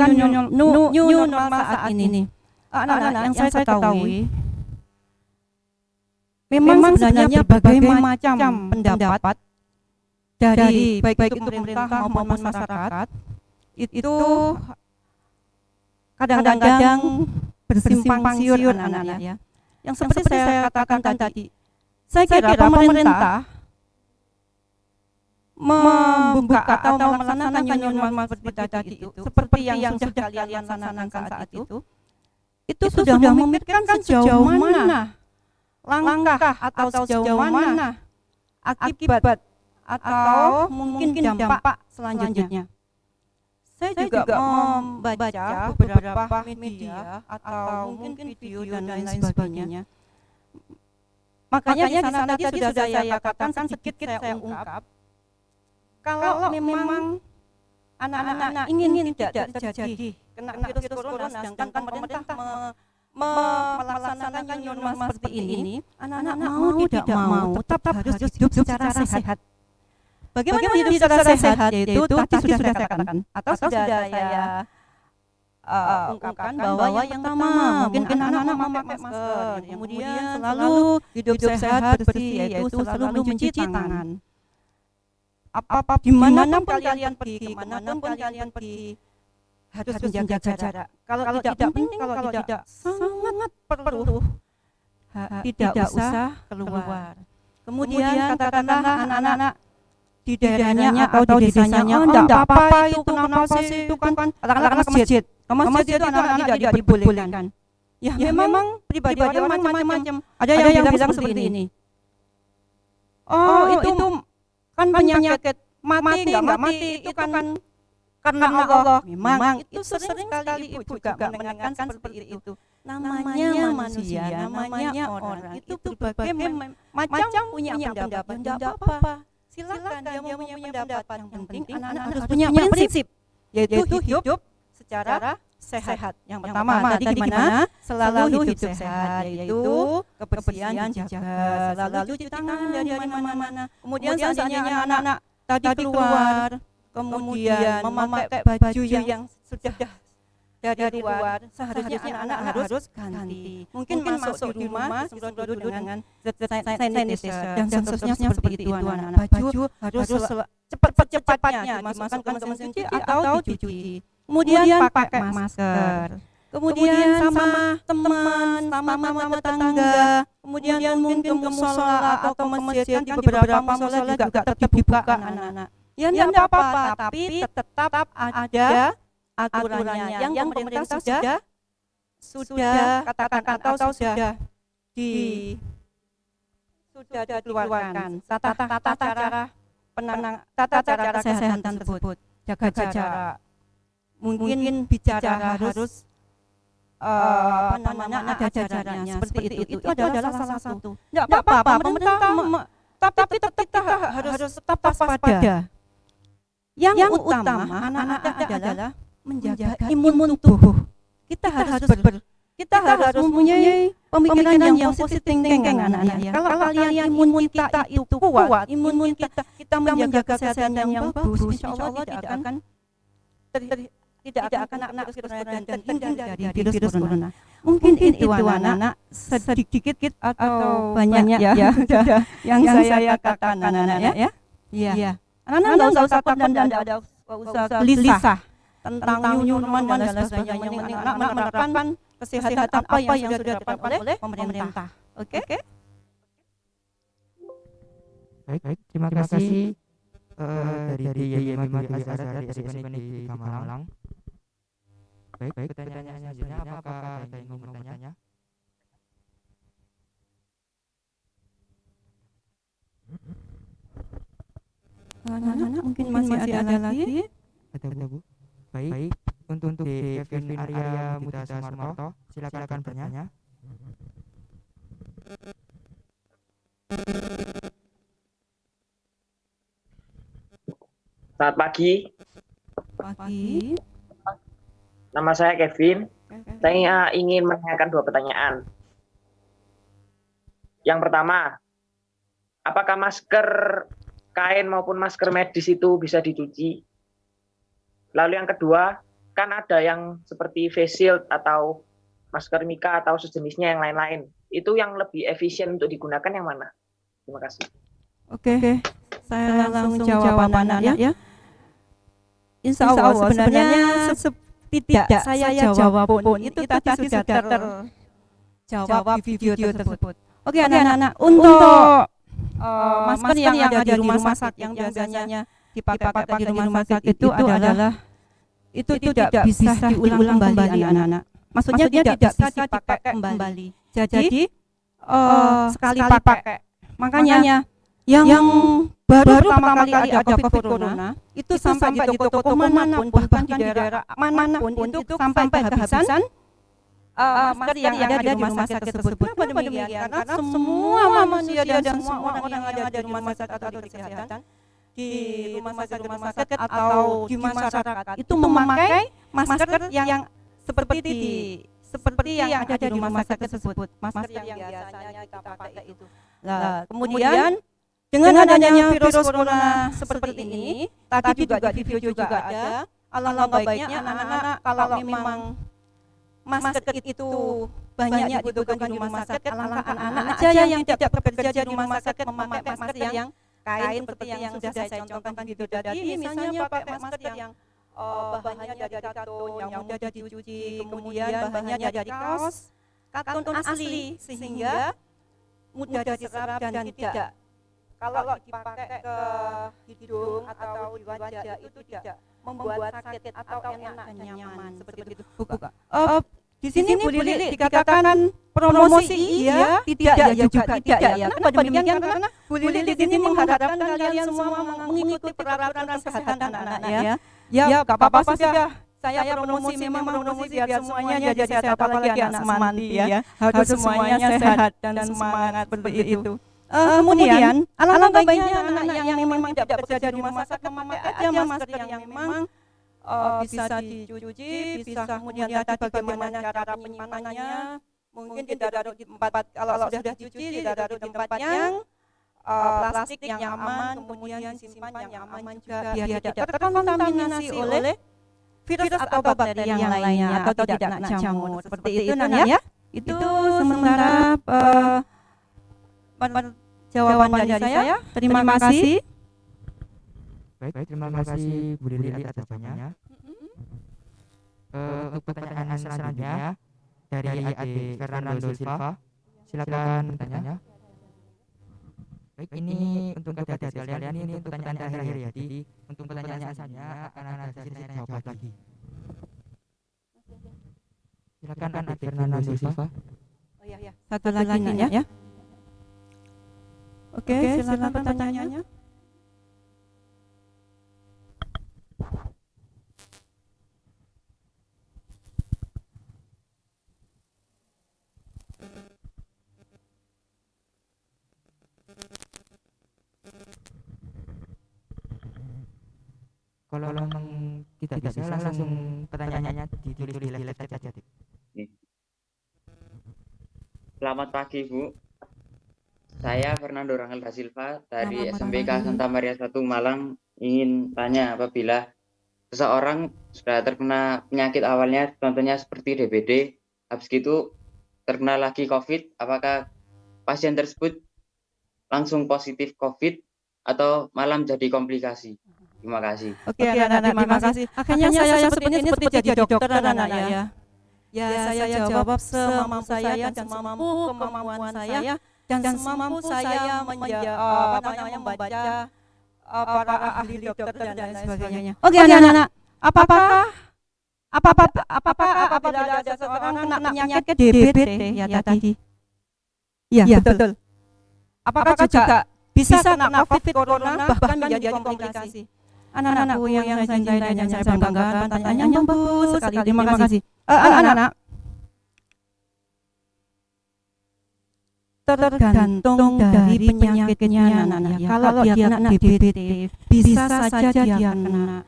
C: new normal saat ini. Anak-anak yang saya ketahui, memang sebenarnya berbagai macam pendapat dari baik itu pemerintah maupun masyarakat itu kadang-kadang bersimpang siur anak-anak ya. Yang seperti saya katakan tadi, saya kira pemerintah membuka atau melaksanakan new normal seperti tadi itu, seperti yang sudah kalian laksanakan saat itu sudah memikirkan sejauh mana langkah atau sejauh mana akibat atau mungkin dampak selanjutnya. Saya juga membaca beberapa media atau mungkin video dan lain sebagainya. Makanya di sana tadi sudah saya katakan sedikit saya ungkap, kalau memang anak-anak ingin tidak terjadi kena virus corona, sedangkan pemerintah melaksanakan new normal seperti ini, anak-anak mau tidak mau tetap harus hidup secara sehat. Bagaimana hidup secara sehat? Yaitu tadi sudah saya katakan atau sudah saya ungkapkan bahwa yang pertama mungkin anak-anak memakai masker, kemudian selalu hidup sehat bersih, yaitu selalu mencuci tangan. Dimanapun kalian pergi, kemanapun kalian pergi, harus menjaga jarak. Kalau tidak penting, kalau tidak sangat perlu, tidak usah keluar. Kemudian katakanlah anak-anak di daerahnya atau di desanya, enggak apa-apa itu, kenapa sih itu kan, katakanlah ke masjid. Ke masjid itu anak-anak tidak diperbolehkan. Ya memang pribadi orang macam-macam. Ada yang bilang seperti ini. Oh itu kan penyakit mati nggak mati itu kan karena Allah. Memang itu sering sekali ibu juga mendengarkan seperti itu. Namanya manusia, namanya orang itu berbagai macam punya pendapat. Tidak apa-apa. Silakan dia mempunyai pendapat. Yang penting anak-anak harus punya prinsip, yaitu hidup secara sehat. Yang pertama tadi gimana? Selalu hidup sehat, yaitu kebersihan dijaga, selalu cuci tangan dari mana-mana. Kemudian seandainya anak-anak tadi keluar, kemudian memakai baju yang sudah dari luar, seharusnya anak-anak harus ganti. Mungkin masuk di rumah semprot dulu dengan sanitizer dan seterusnya seperti itu anak-anak. Baju harus cepat-cepatnya dimasukkan ke mesin cuci atau dicuci. Kemudian pakai masker. Kemudian sama teman, sama mama tetangga. Kemudian mungkin ke musola atau ke masjid, kan di beberapa musola juga tetap dibuka anak-anak. Ya enggak apa-apa, tapi tetap ada aturannya yang pemerintah sudah katakan atau sudah sudah dikeluarkan tata cara kesehatan tersebut, jaga jarak, mungkin bicara harus ada jaraknya seperti itu adalah salah satu. Tidak apa-apa pemerintah, tapi kita harus tetap waspada. Yang utama anak-anak adalah menjaga imun tubuh. Kita harus mempunyai pemikiran yang positif thinking anak-anak ya. Kalau kalian imun kita itu kuat, imun kita menjaga kesehatan yang bagus, insya Allah tidak akan terus dan terhindar dari virus corona. Mungkin itu anak-anak sedikit atau banyak ya yang saya katakan anak-anak ya. Iya. Anak-anak nggak usah takut dan tidak usah gelisah tentang new normal dan sebagainya. Yang penting anak menerapkan kesehatan apa yang sudah ditetapkan oleh pemerintah. Oke?
A: Baik, terima kasih dari Yaya Muhammad Azhar dari SMAN Negeri Kamalang. Baik, pertanyaan selanjutnya apakah ada yang mau bertanya?
C: Anak-anak mungkin masih ada lagi.
A: Ada Bu. Baik, untuk Kevin Arya Buta Sumarto, silakan bertanya.
H: Selamat pagi, nama saya Kevin. Saya ingin menanyakan 2 pertanyaan. Yang pertama, apakah masker kain maupun masker medis itu bisa dicuci? Lalu yang kedua, kan ada yang seperti face shield atau masker mika atau sejenisnya yang lain-lain. Itu yang lebih efisien untuk digunakan yang mana? Terima kasih.
C: Oke. Saya langsung jawab anak-anak ya. Insya Allah sebenarnya tidak saya jawab pun itu tadi sudah terjawab di video tersebut. Oke anak-anak, untuk masker yang ada di rumah sakit yang biasanya dipakai di rumah sakit itu adalah itu tidak bisa diulang kembali anak-anak. Maksudnya tidak bisa dipakai kembali. Jadi sekali pakai. Makanya yang baru pertama kali ada COVID corona itu sampai di toko-toko manapun, bahkan di daerah manapun itu sampai kehabisan masker yang ada di rumah sakit tersebut. Kenapa demikian? Karena semua manusia dan semua orang yang ada di rumah sakit atau di kesehatan, di rumah sakit atau di masyarakat itu memakai masker yang seperti yang ada di rumah sakit tersebut, masker yang biasanya kita pakai itu. Nah, kemudian dengan adanya virus corona seperti ini, tadi juga di video juga ada, alangkah baiknya anak-anak kalau memang masker itu banyak dibutuhkan di rumah sakit, alangkah anak-anak aja yang tidak bekerja di rumah sakit memakai masker yang kain seperti yang sudah saya contohkan di video tadi. Misalnya pakai masker yang bahannya dari karton yang mudah dicuci, kemudian bahannya dari kaos karton asli sehingga mudah diserap dan tidak kalau dipakai ke hidung atau di wajah itu tidak membuat sakit atau enak dan nyaman seperti itu. Di sini Bu Lili dikatakan promosi iya, tidak ya juga tidak ya. Kenapa demikian? Karena Bu Lili di sini mengharapkan kalian semua mengikuti peraturan kesehatan anak-anak ya. Ya, enggak apa-apa sudah. Saya promosi memang promosi biar semuanya jadi sehat, apalagi anak semanti ya. Harus semuanya sehat dan semangat seperti itu. Kemudian alangkah baiknya anak yang memang tidak bekerja di rumah sakit memakai aja masker yang memang bisa dicuci, bisa kemudian tadi bagaimana cara penyimpanannya, mungkin ditaruh di tempat, kalau sudah dicuci ditaruh di tempat yang plastik yang aman, kemudian disimpan yang aman juga biar tidak terkontaminasi oleh virus atau bakteri yang lainnya atau tidak kena jamur seperti itu ya. Itu sementara jawaban dari saya. Terima kasih.
A: Baik, terima kasih Bu Lili atas jawabannya. Untuk pertanyaan selanjutnya dari Ade Fernando Silva, silakan bertanya. Baik, ini untuk adik-adik sekalian, ini untuk pertanyaan terakhir ya. Jadi untuk pertanyaan selanjutnya akan ada sesi tanya jawab lagi. Silakan Ade Fernando Silva.
C: Oh iya, satu lagi ya. Oke, silakan pertanyaannya.
A: Kalau memang tidak bisa langsung pertanyaannya ditulis di live chat aja. Dik.
I: Selamat pagi, Bu. Saya Fernando Rangel da Silva dari
C: Selamat
I: SMPK
C: pagi.
I: Santa Maria 1 Malang. Ingin tanya apabila seseorang sudah terkena penyakit awalnya, contohnya seperti DBD, habis itu terkena lagi COVID, apakah pasien tersebut langsung positif COVID atau malah menjadi komplikasi? Terima kasih.
C: Oke, anak-anak, terima kasih. Akhirnya saya seperti jadi dokter, anak-anak ya. Ya, saya jawab semampu saya dan semampu kemampuan saya dan semampu saya membaca para ahli dokter dan lain sebagainya. Oke, anak-anak, apakah apabila ada seseorang kena penyakit DBD ya tadi? Ya, betul. Apakah juga bisa kena COVID corona bahkan menjadi komplikasi? Anak-anakku yang saya cintai dan yang saya banggakan, pertanyaannya bagus sekali. Terima kasih. Anak-anak, tergantung dari penyakitnya, anak-anak. Kalau dia kena DBD, bisa saja dia kena.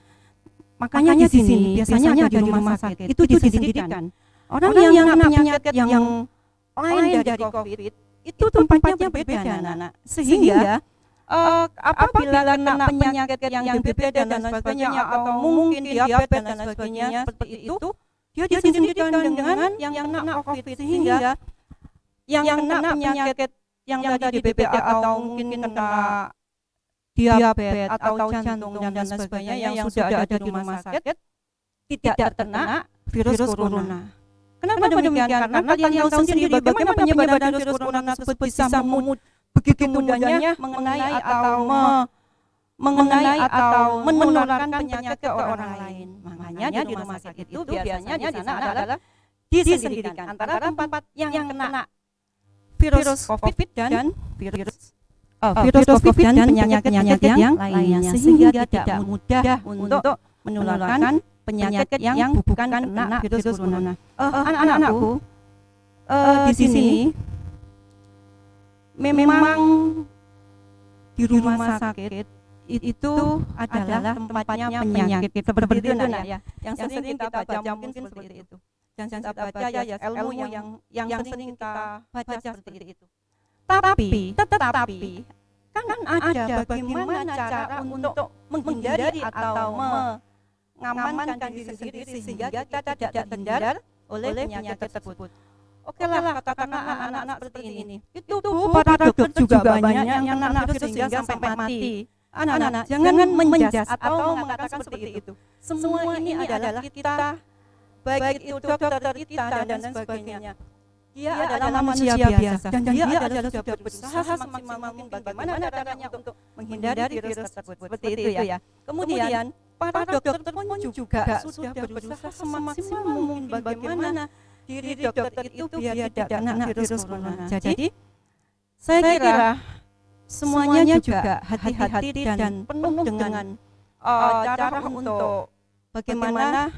C: Makanya di sini biasanya di rumah sakit itu disendirikan. Orang yang kena penyakit yang lain dari COVID itu tempatnya berbeda, anak-anak. Sehingga apabila kena penyakit yang berbeda dan sebagainya atau mungkin diabetes dan sebagainya seperti itu, dia disendirikan dengan yang kena COVID, sehingga yang kena penyakit yang tadi DBD atau mungkin kena diabetes atau jantung dan sebagainya yang sudah ada di rumah sakit tidak terkena virus corona. Kenapa demikian? Karena kalian tahu sendiri bagaimana penyebaran virus corona tersebut bisa begitu mudahnya mengenai atau menularkan penyakit ke orang lain. Makanya di rumah sakit itu biasanya di sana adalah disendirikan antara tempat yang kena virus COVID dan virus COVID dan penyakit yang lainnya, sehingga tidak mudah untuk menularkan penyakit yang bukan kena virus corona. Anak-anakku, di sini memang di rumah sakit itu adalah tempatnya penyakit seperti itu, nak ya. Yang sering kita baca mungkin seperti itu. Dan kita baca ya ilmu yang sering kita baca seperti itu. Tetapi kan ada bagaimana cara untuk menghindari atau mengamankan diri sendiri sehingga kita tidak terhindar oleh penyakit tersebut. Oke lah, katakanlah anak-anak seperti ini. Itu para dokter juga banyak yang kena virus sehingga sampai mati. Anak-anak, jangan menjas atau mengatakan seperti itu. Semua ini adalah kita, baik itu dokter kita dan sebagainya. Dia adalah manusia biasa dan dia adalah sudah berusaha semaksimal mungkin bagaimana caranya untuk menghindari virus tersebut. Seperti itu ya. Kemudian para dokter pun juga sudah berusaha semaksimal mungkin bagaimana diri dokter itu biar tidak kena virus corona. Jadi saya kira semuanya juga hati-hati dan penuh dengan cara untuk bagaimana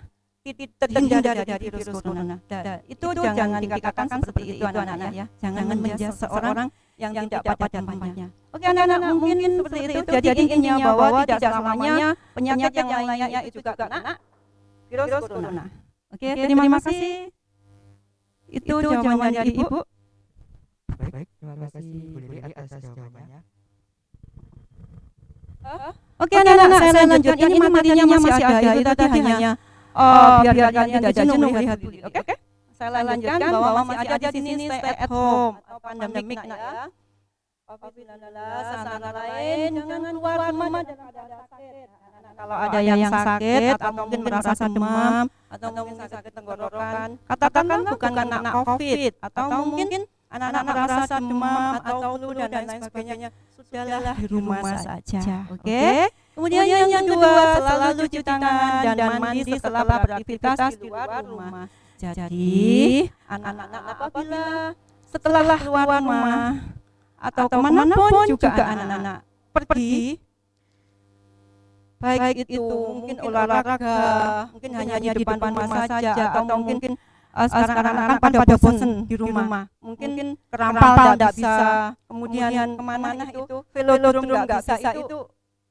C: terhindar dari virus corona. Itu jangan dikatakan seperti itu, anak-anak ya. Jangan menjas seorang yang tidak pada tempatnya. Oke, anak-anak, mungkin seperti itu. Jadi intinya bahwa tidak selamanya penyakit yang lainnya itu juga kena virus corona. Oke, terima kasih. Itu jawaban dari Ibu.
A: Baik, terima kasih Bu Lili atas jawabannya.
C: Oke, anak-anak, saya lanjutkan. Ini materinya masih ada. Itu tadi hanya biar kalian tidak jenuh melihat Bu Lili. Oke? Saya lanjutkan bahwa masih ada di sini stay at home atau pandemik, nak ya. COVID-19 antara lain jangan keluar rumah dan ada sakit. Kalau ada yang sakit atau mungkin merasa demam atau mungkin sakit tenggorokan, katakanlah bukan kena COVID atau mungkin anak-anak merasa demam atau flu dan lain sebagainya, sudahlah di rumah saja. Oke? Kemudian yang kedua, selalu cuci tangan dan mandi setelah beraktivitas di luar rumah. Jadi, anak-anak apabila setelah keluar rumah atau kemanapun juga anak-anak pergi, baik itu mungkin olahraga, mungkin hanya di depan rumah saja, atau mungkin sekarang anak-anak pada bosan di rumah, mungkin kerampal tidak bisa, kemudian kemana itu velodrome nggak bisa, itu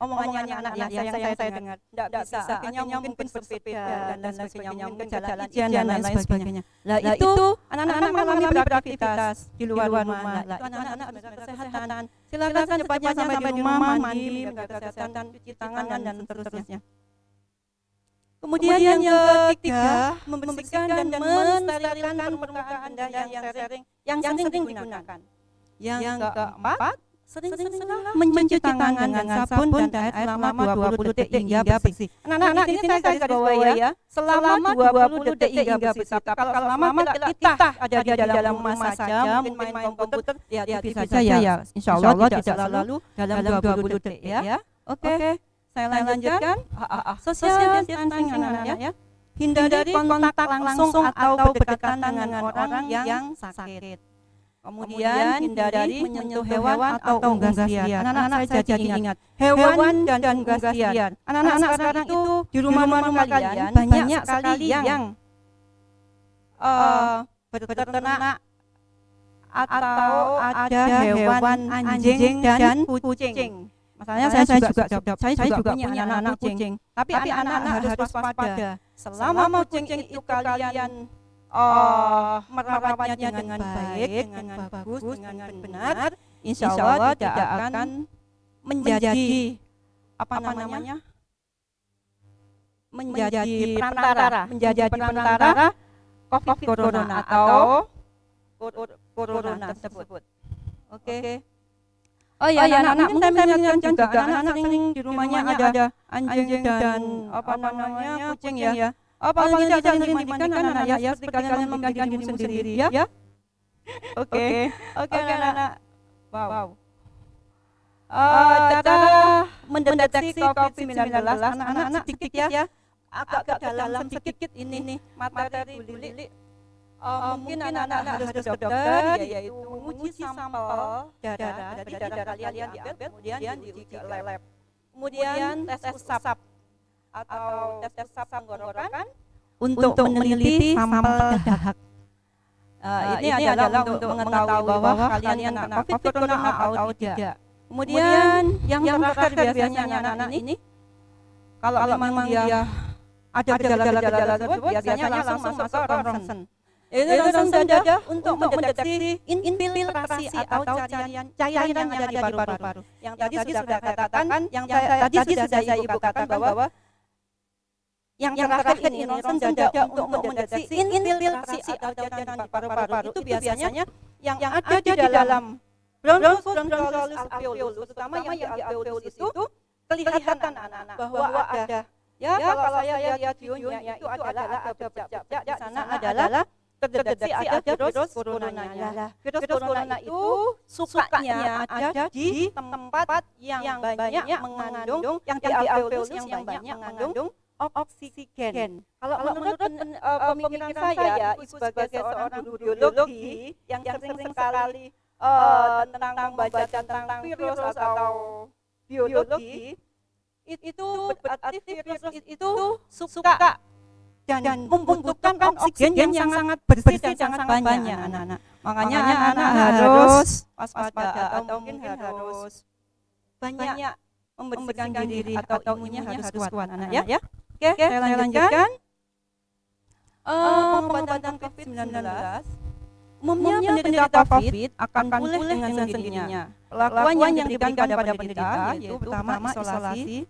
C: omongannya anak-anak yang saya dengar tidak bisa, akhirnya mungkin bersepeda dan lain sebagainya, mungkin jalan ijen dan lain sebagainya. Lah itu anak-anak mengalami beraktivitas di luar rumah, lah itu anak-anak menjaga kesehatan. Silakan secepatnya sampai di rumah mandi, menjaga kesehatan, cuci tangan dan seterusnya. Kemudian yang ketiga, membersihkan dan mensterilkan permukaan benda yang sering digunakan. Yang keempat, sering-seringlah mencuci tangan dengan sabun dan air selama 20 detik hingga bersih. Anak-anak di sini saya garis bawahi ya, selama 20 detik hingga bersih. Kalau lama kita ada di dalam rumah saja, mungkin main komputer, lihat TV saja ya. Insya Allah tidak selalu dalam 20 detik ya. Oke, saya lanjutkan. Social distancing anak-anak ya. Hindari kontak langsung atau berdekatan dengan orang yang sakit. Kemudian hindari menyentuh hewan atau unggas-unggasan. Anak-anak saya jadi ingat hewan dan unggas-unggasan. Anak-anak sekarang itu di rumah-rumah kalian banyak sekali yang beternak atau ada hewan anjing dan kucing. Masalahnya saya juga punya anak kucing. Tapi anak-anak harus waspada. Selama kucing itu kalian merawatnya dengan baik, dengan bagus, dengan benar, insya Allah tidak akan menjadi menjadi perantara COVID corona atau corona tersebut. Oke. Oh ya, anak-anak mungkin saya mengingatkan juga anak-anak sering di rumahnya ada anjing dan kucing ya. Paling tidak sering dimandikan anak-anak ya, seperti kalian memandikan dirimu sendiri ya. Oke, anak-anak. Wow. Cara mendeteksi COVID-19 anak-anak sedikit ya, agak ke dalam sedikit ini nih materi bulik. Mungkin anak-anak harus ke dokter, yaitu menguji sampel darah dari darah kalian diambil, kemudian diuji ke lab. Kemudian tes usap atau tes usap tenggorokan untuk meneliti sampel dahak. Ini adalah untuk mengetahui bahwa kalian kena COVID corona atau tidak. Kemudian yang terakhir biasanya anak-anak ini kalau memang dia ada gejala-gejala tersebut biasanya langsung masuk ke ronsen. Itu ronsen dada untuk mendeteksi infiltrasi atau cairan yang ada di paru-paru. Yang tadi sudah katakan, yang tadi sudah saya ibu katakan bahwa yang terakhir ini ronsen dada untuk mendeteksi infiltrasi atau cairan di paru-paru itu biasanya yang ada di dalam bronchus alveolus, terutama yang di alveolus itu kelihatan anak-anak bahwa ada ya kalau saya lihat videonya itu adalah ada bercak-bercak di sana adalah terdeteksi ada virus corona. Virus corona itu sukanya ada di tempat yang banyak mengandung yang di alveolus yang banyak mengandung oksigen. Kalau menurut pemikiran saya, ibu sebagai seorang guru biologi yang sering sekali tentang membaca tentang virus atau biologi, itu berarti virus itu suka dan membutuhkan oksigen yang sangat bersih dan sangat banyak anak-anak. Makanya anak-anak harus waspada atau mungkin harus banyak membersihkan diri atau imunnya harus kuat anak ya. Oke, saya lanjutkan. Pengobatan COVID-19 umumnya penderita COVID akan pulih dengan sendirinya. Perlakuan yang diberikan pada penderita yaitu pertama isolasi,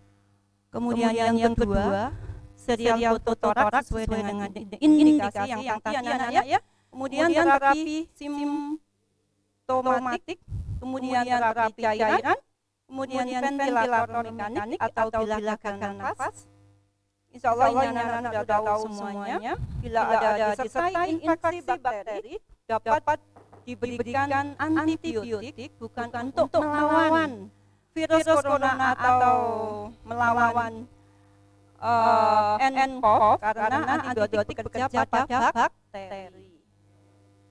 C: kemudian yang kedua serial foto toraks sesuai dengan indikasi yang tadi anak ya. Kemudian terapi simptomatik, kemudian terapi cairan, kemudian ventilator mekanik atau bila gagal nafas. Insya Allah ini anak-anak sudah tahu semuanya. Bila ada disertai infeksi bakteri, dapat diberikan antibiotik bukan untuk melawan virus corona atau melawan nCoV karena antibiotik bekerja pada bakteri.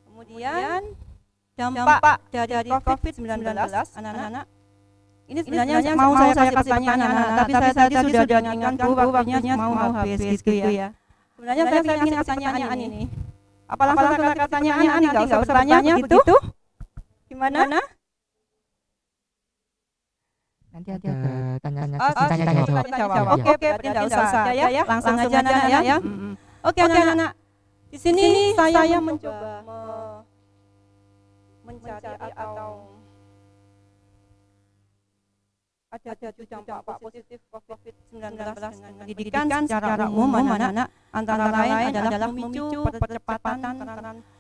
C: Kemudian dampak dari COVID-19 anak-anak. Ini sebenarnya mau saya kasih pertanyaan anak-anak, tapi saya tadi sudah diingatkan Bu waktunya mau habis gitu ya. Sebenarnya saya ingin pertanyaan ini. Apa langsung saya kasih pertanyaan ini, nggak usah bertanya begitu? Gimana?
A: Nanti ada tanya-tanya
C: jawab. Oke, berarti tidak usah ya. Langsung aja anak ya. Oke anak-anak. Di sini saya mencoba mencari atau ada dampak positif COVID-19 dengan pendidikan secara umum anak-anak, antara lain adalah memicu percepatan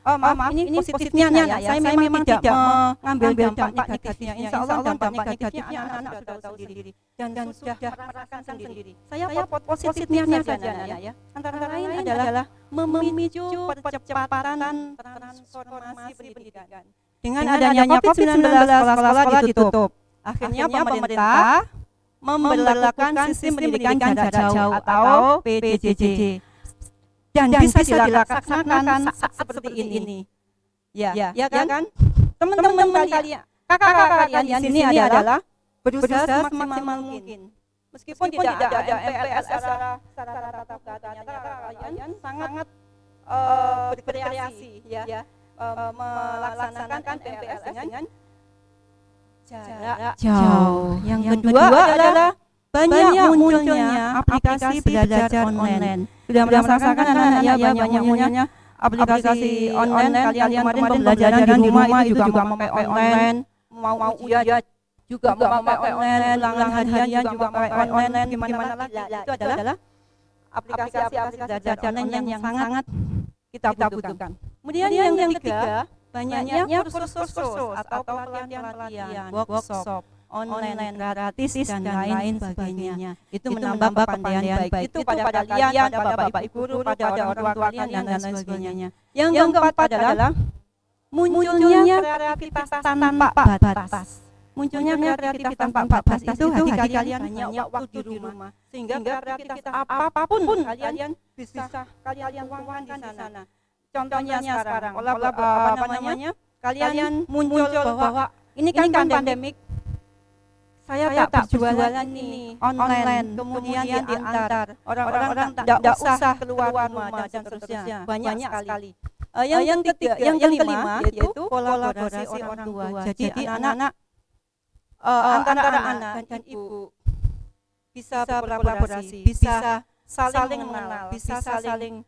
C: maaf ini positifnya ya. Saya memang tidak mengambil dampak negatifnya. Insya Allah dampak negatifnya anak-anak sudah tahu sendiri dan sudah merasakan sendiri. Saya positifnya saja ya. Antara lain adalah memicu percepatan transformasi pendidikan. Dengan adanya COVID-19 sekolah-sekolah ditutup. Akhirnya pemerintah memberlakukan sistem pendidikan jarak jauh atau PJJ dan bisa dilaksanakan seperti ini. Ya kan? Teman-teman kalian, kakak kalian di sini adalah berusaha semaksimal mungkin. Meskipun tidak ada MPLS secara tatap muka, ternyata kalian sangat berkreasi ya, melaksanakan MPLS dengan jarak jauh. Yang kedua adalah banyak munculnya aplikasi belajar online. Sudah merasakan anak-anak ya banyak munculnya aplikasi online. Kalian kemarin pembelajaran di rumah itu juga memakai online, mau ujian juga memakai online, ulangan harian juga memakai online. Gimana lagi? Itu adalah aplikasi belajar online yang sangat kita butuhkan. Kemudian yang ketiga, banyaknya kursus atau pelatihan, workshop online gratis dan lain sebagainya. Itu menambah kepandaian baik itu pada kalian, pada bapak ibu guru, pada orang tua kalian dan lain sebagainya. Yang keempat adalah munculnya kreativitas tanpa batas. Munculnya kreativitas tanpa batas itu hati kalian banyak waktu di rumah, sehingga kreativitas apapun kalian bisa kalian tuangkan di sana. Contohnya sekarang, kalian muncul bahwa ini kan pandemik, saya tak berjualan ini online, kemudian diantar, orang-orang tidak usah keluar rumah dan seterusnya, banyak sekali. Yang kelima yaitu kolaborasi orang tua. Jadi anak-anak antara anak dan ibu bisa berkolaborasi, bisa saling mengenal, bisa saling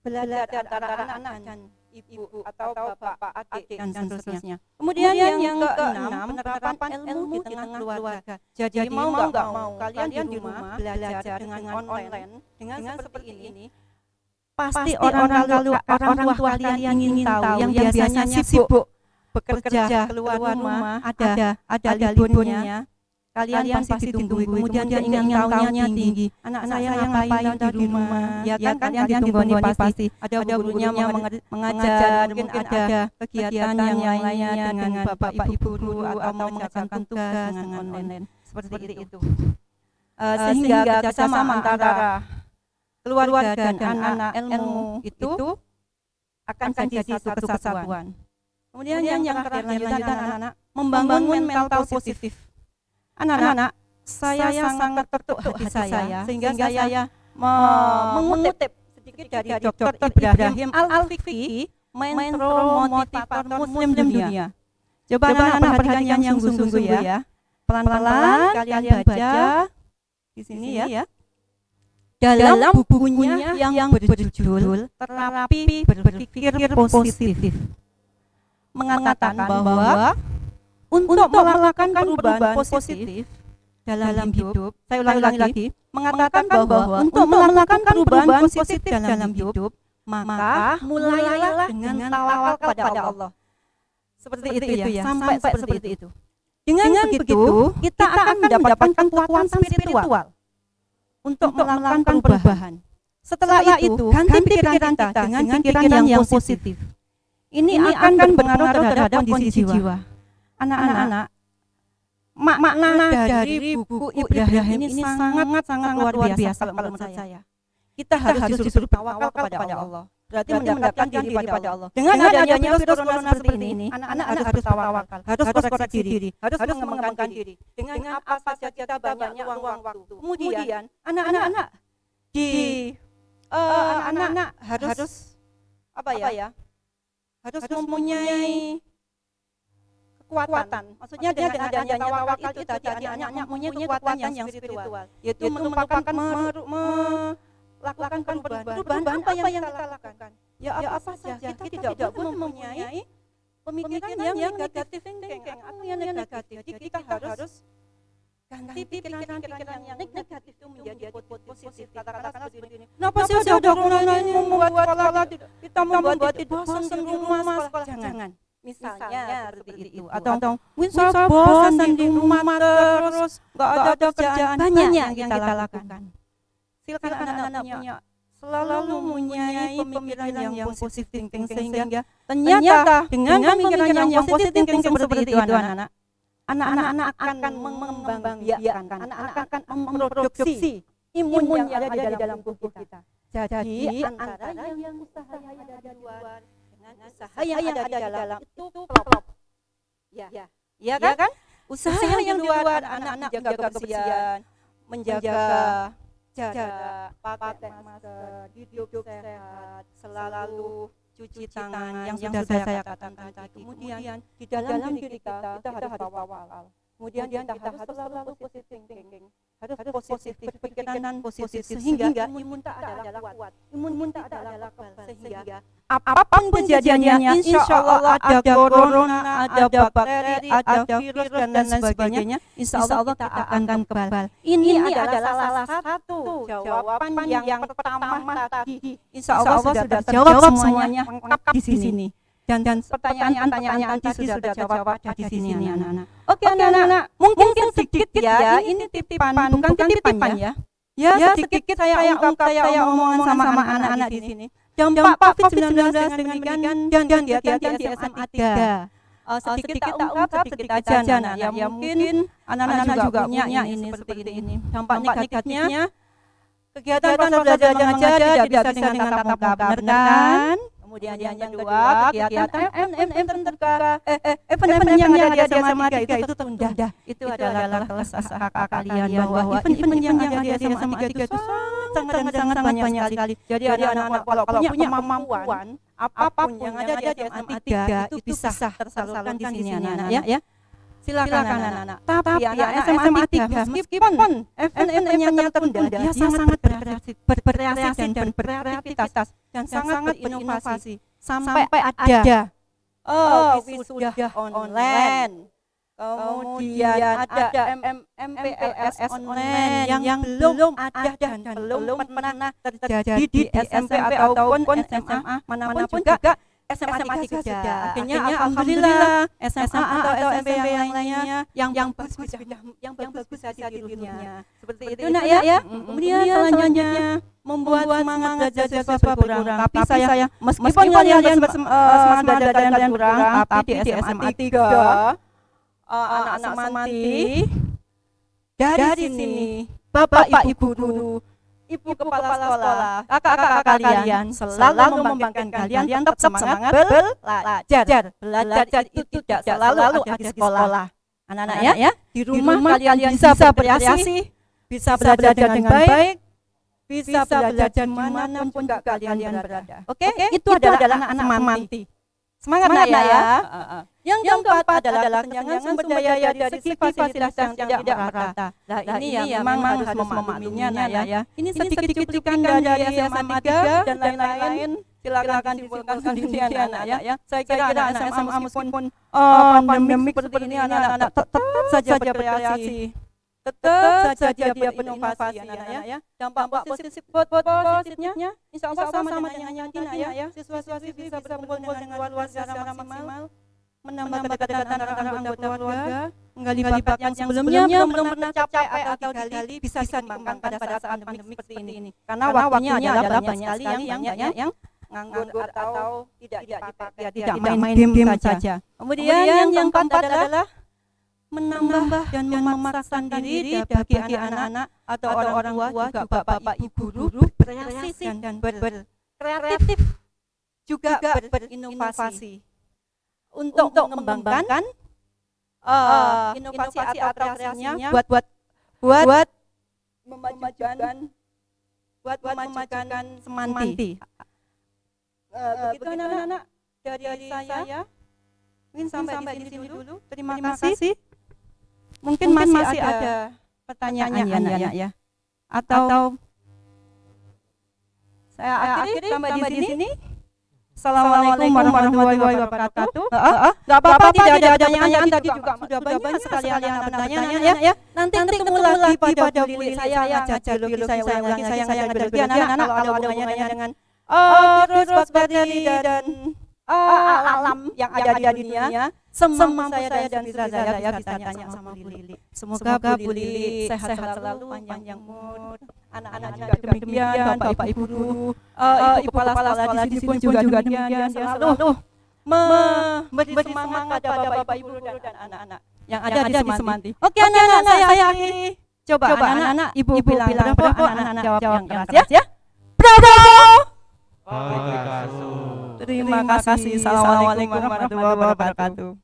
C: belajar antara anak dan ibu atau bapak, adik dan seterusnya. Kemudian yang keenam, penerapan ilmu di tengah keluarga. Jadi mau nggak mau kalian di rumah belajar dengan online dengan seperti ini, pasti orang tua kalian ingin tahu yang biasanya sibuk bekerja keluar rumah, ada liburnya, kalian pasti ditunggu, kemudian dia ingin tahunya tinggi. Anak saya yang ngapain di rumah, ya kan kalian ditunggu pasti. Ada gurunya mengajar, mungkin ada kegiatan yang lainnya dengan bapak ibu guru atau mengerjakan tugas dengan online seperti itu. Sehingga kerjasama antara keluarga dan anak ilmu itu akan jadi satu kesatuan. Kemudian yang terakhir anak-anak membangun mental positif. Anak-anak, saya sangat tertuk hati saya sehingga saya mengutip sedikit dari Dr. Ibrahim Al-Fiqi, mentro motivator muslim dunia. Coba anak-anak perhatikan yang sungguh-sungguh ya. Pelan-pelan kalian baca di sini ya. Dalam bukunya yang berjudul Terapi Berpikir Positif, mengatakan bahwa untuk melakukan perubahan positif dalam hidup, saya ulangi lagi, mengatakan bahwa untuk melakukan perubahan positif dalam hidup, maka mulailah dengan tawakal kepada Allah. Seperti itu ya, sampai seperti itu. Dengan begitu, kita akan mendapatkan kekuatan spiritual untuk melakukan perubahan. Setelah itu, ganti pikiran kita dengan pikiran yang positif. Ini akan berpengaruh terhadap kondisi jiwa. Anak-anak, makna dari buku Ibrahim ini sangat luar biasa kalau menurut saya. Kita harus justru bertawakal kepada Allah. berarti mendekatkan diri pada Allah. Dengan adanya virus corona seperti ini, anak-anak harus tawakal, harus koreksi diri, harus mengembangkan diri. Dengan apa saja kita banyak uang waktu. Kemudian anak-anak harus apa ya? Harus mempunyai kekuatan. Maksudnya dengan adanya tawakal itu tadi anak-anak mempunyai kekuatan yang spiritual, yaitu melupakan melakukan perubahan apa yang kita lakukan. Ya apa saja, kita tidak boleh mempunyai pemikiran yang negatif thinking atau yang negatif. Jadi kita harus ganti pikiran yang negatif itu menjadi positif. Katakanlah seperti ini. Kenapa sih ada corona ini membuat sekolah kita membuat bosan di rumah sekolah? Jangan. Misalnya seperti itu. Atau saya bosan di rumah terus nggak ada kerjaan. Banyak yang kita lakukan. Silakan anak-anak punya selalu mempunyai pemikiran yang positif thinking sehingga ternyata dengan pemikiran yang positif thinking seperti itu anak-anak akan mengembangbiakkan, anak-anak akan memproduksi imun yang ada di dalam tubuh kita. Jadi antara yang usaha yang ada di luar dengan usaha yang ada di dalam itu klop. Ya kan? Usaha yang di luar anak-anak menjaga kebersihan, menjaga jarak, pakai masker, hidup sehat, selalu cuci tangan yang sudah saya katakan tadi. Kemudian di dalam diri kita harus tawakal. Kemudian kita harus selalu positif thinking, harus positif berpikiran positif sehingga imun kita adalah kuat, imun kita adalah kebal sehingga apapun kejadiannya insya Allah ada corona, ada bakteri, ada virus dan lain sebagainya, insya Allah kita akan kebal. Ini adalah salah satu jawaban yang pertama tadi. Insya Allah sudah terjawab semuanya lengkap di sini. Dan pertanyaan-pertanyaan tadi sudah jawab ada di sini anak-anak. Oke anak-anak, mungkin sedikit ya, ini titipan, bukan titipan ya. Ya sedikit saya ungkap, saya omongan sama anak-anak di sini. Dampak COVID-19 demikian dan kegiatan di SMA 3. Sedikit kita ungkap, sedikit aja anak. Ya mungkin anak-anak juga punya ini seperti ini. Dampak negatifnya, kegiatan belajar mengajar tidak bisa dengan tatap muka, benar kan? Kemudian yang kedua, kegiatan event yang ada di SMA 3 itu tertunda. Itu adalah kelas kakak kalian bahwa event yang ada di SMA 3 itu sangat banyak sekali. Jadi anak-anak kalau punya kemampuan apapun yang ada di SMA 3 itu bisa tersalurkan di sini anak-anak ya. Silakan anak-anak. Tapi anak SMA 3 meskipun event yang tertunda dia sangat berkreasi dan berkreativitas dan sangat berinovasi sampai ada wisuda online, kemudian ada MPLS online yang belum ada dan belum pernah terjadi di SMP ataupun SMA manapun juga SMA 3 saja. Akhirnya alhamdulillah SMA atau SMP yang lainnya yang bagus bisa di dunia. Seperti itu nak ya. Kemudian selanjutnya membuat semangat belajar siswa berkurang. Tapi saya meskipun kalian semangat belajar kalian kurang, tapi di SMA 3 anak-anak semanti dari sini Bapak Ibu guru, Ibu kepala sekolah, kakak-kakak kalian selalu membangkitkan kalian tetap semangat belajar. Belajar itu tidak selalu ada di sekolah. Anak-anak ya, di rumah kalian bisa berkreasi, bisa belajar dengan baik, bisa belajar dimanapun juga kalian berada. Oke, itu adalah anak-anak semanti. Semangat ya. Yang keempat adalah kesenjangan sumber daya dari segi fasilitas yang tidak merata. Nah ini yang memang harus memakluminya ya. Ini sedikit cuplikan dari SMA 3 dan lain-lain. Silakan simpulkan sendiri anak ya. Saya kira anak SMA meskipun pandemik seperti ini anak-anak tetap saja berkreasi. Tetap saja dia berinovasi anak-anak ya. Dampak positifnya insya Allah sama dengan yang ya. Siswa-siswi bisa berkumpul dengan keluarga secara maksimal, menambah kedekatan antara anggota keluarga, menggali bakat yang sebelumnya belum pernah capai atau digali bisa dikembangkan pada saat pandemi seperti ini. Karena waktunya adalah banyak sekali yang nganggur atau tidak dipakai, tidak main game saja. Kemudian yang keempat adalah menambah dan memaksakan diri bagi anak-anak atau orang tua juga bapak ibu guru berkreasi dan berkreatif juga berinovasi untuk mengembangkan inovasi atau kreasinya buat memajukan semanti. Begitu anak-anak dari saya. Mungkin sampai di sini dulu. Terima kasih. Mungkin masih ada pertanyaan ya. Atau saya akhiri sampai di sini. Assalamualaikum warahmatullahi wabarakatuh. Gak apa-apa, tidak ada pertanyaan tadi juga sudah banyak sekali anak bertanya ya. Nanti ketemu lagi pada Bu Lili. Saya ngajar biologi, saya ulang lagi, saya ngajar biologi. Anak-anak kalau ada hubungannya dengan virus, bakteri dan alam yang ada di dunia, semampu saya dan bisa saya bisa tanya sama Bu Lili. Semoga Bu Lili sehat selalu, panjang umur. Anak-anak juga demikian, Bapak Ibu guru, Ibu kepala sekolah di sini juga demikian, selalu memberi semangat pada Bapak Ibu guru dan anak-anak yang ada di Semanti. Oke anak-anak, saya akhiri. Coba anak-anak, Ibu bilang berapa, anak-anak jawab yang keras ya. Bravo! Terima kasih. Assalamualaikum warahmatullahi wabarakatuh.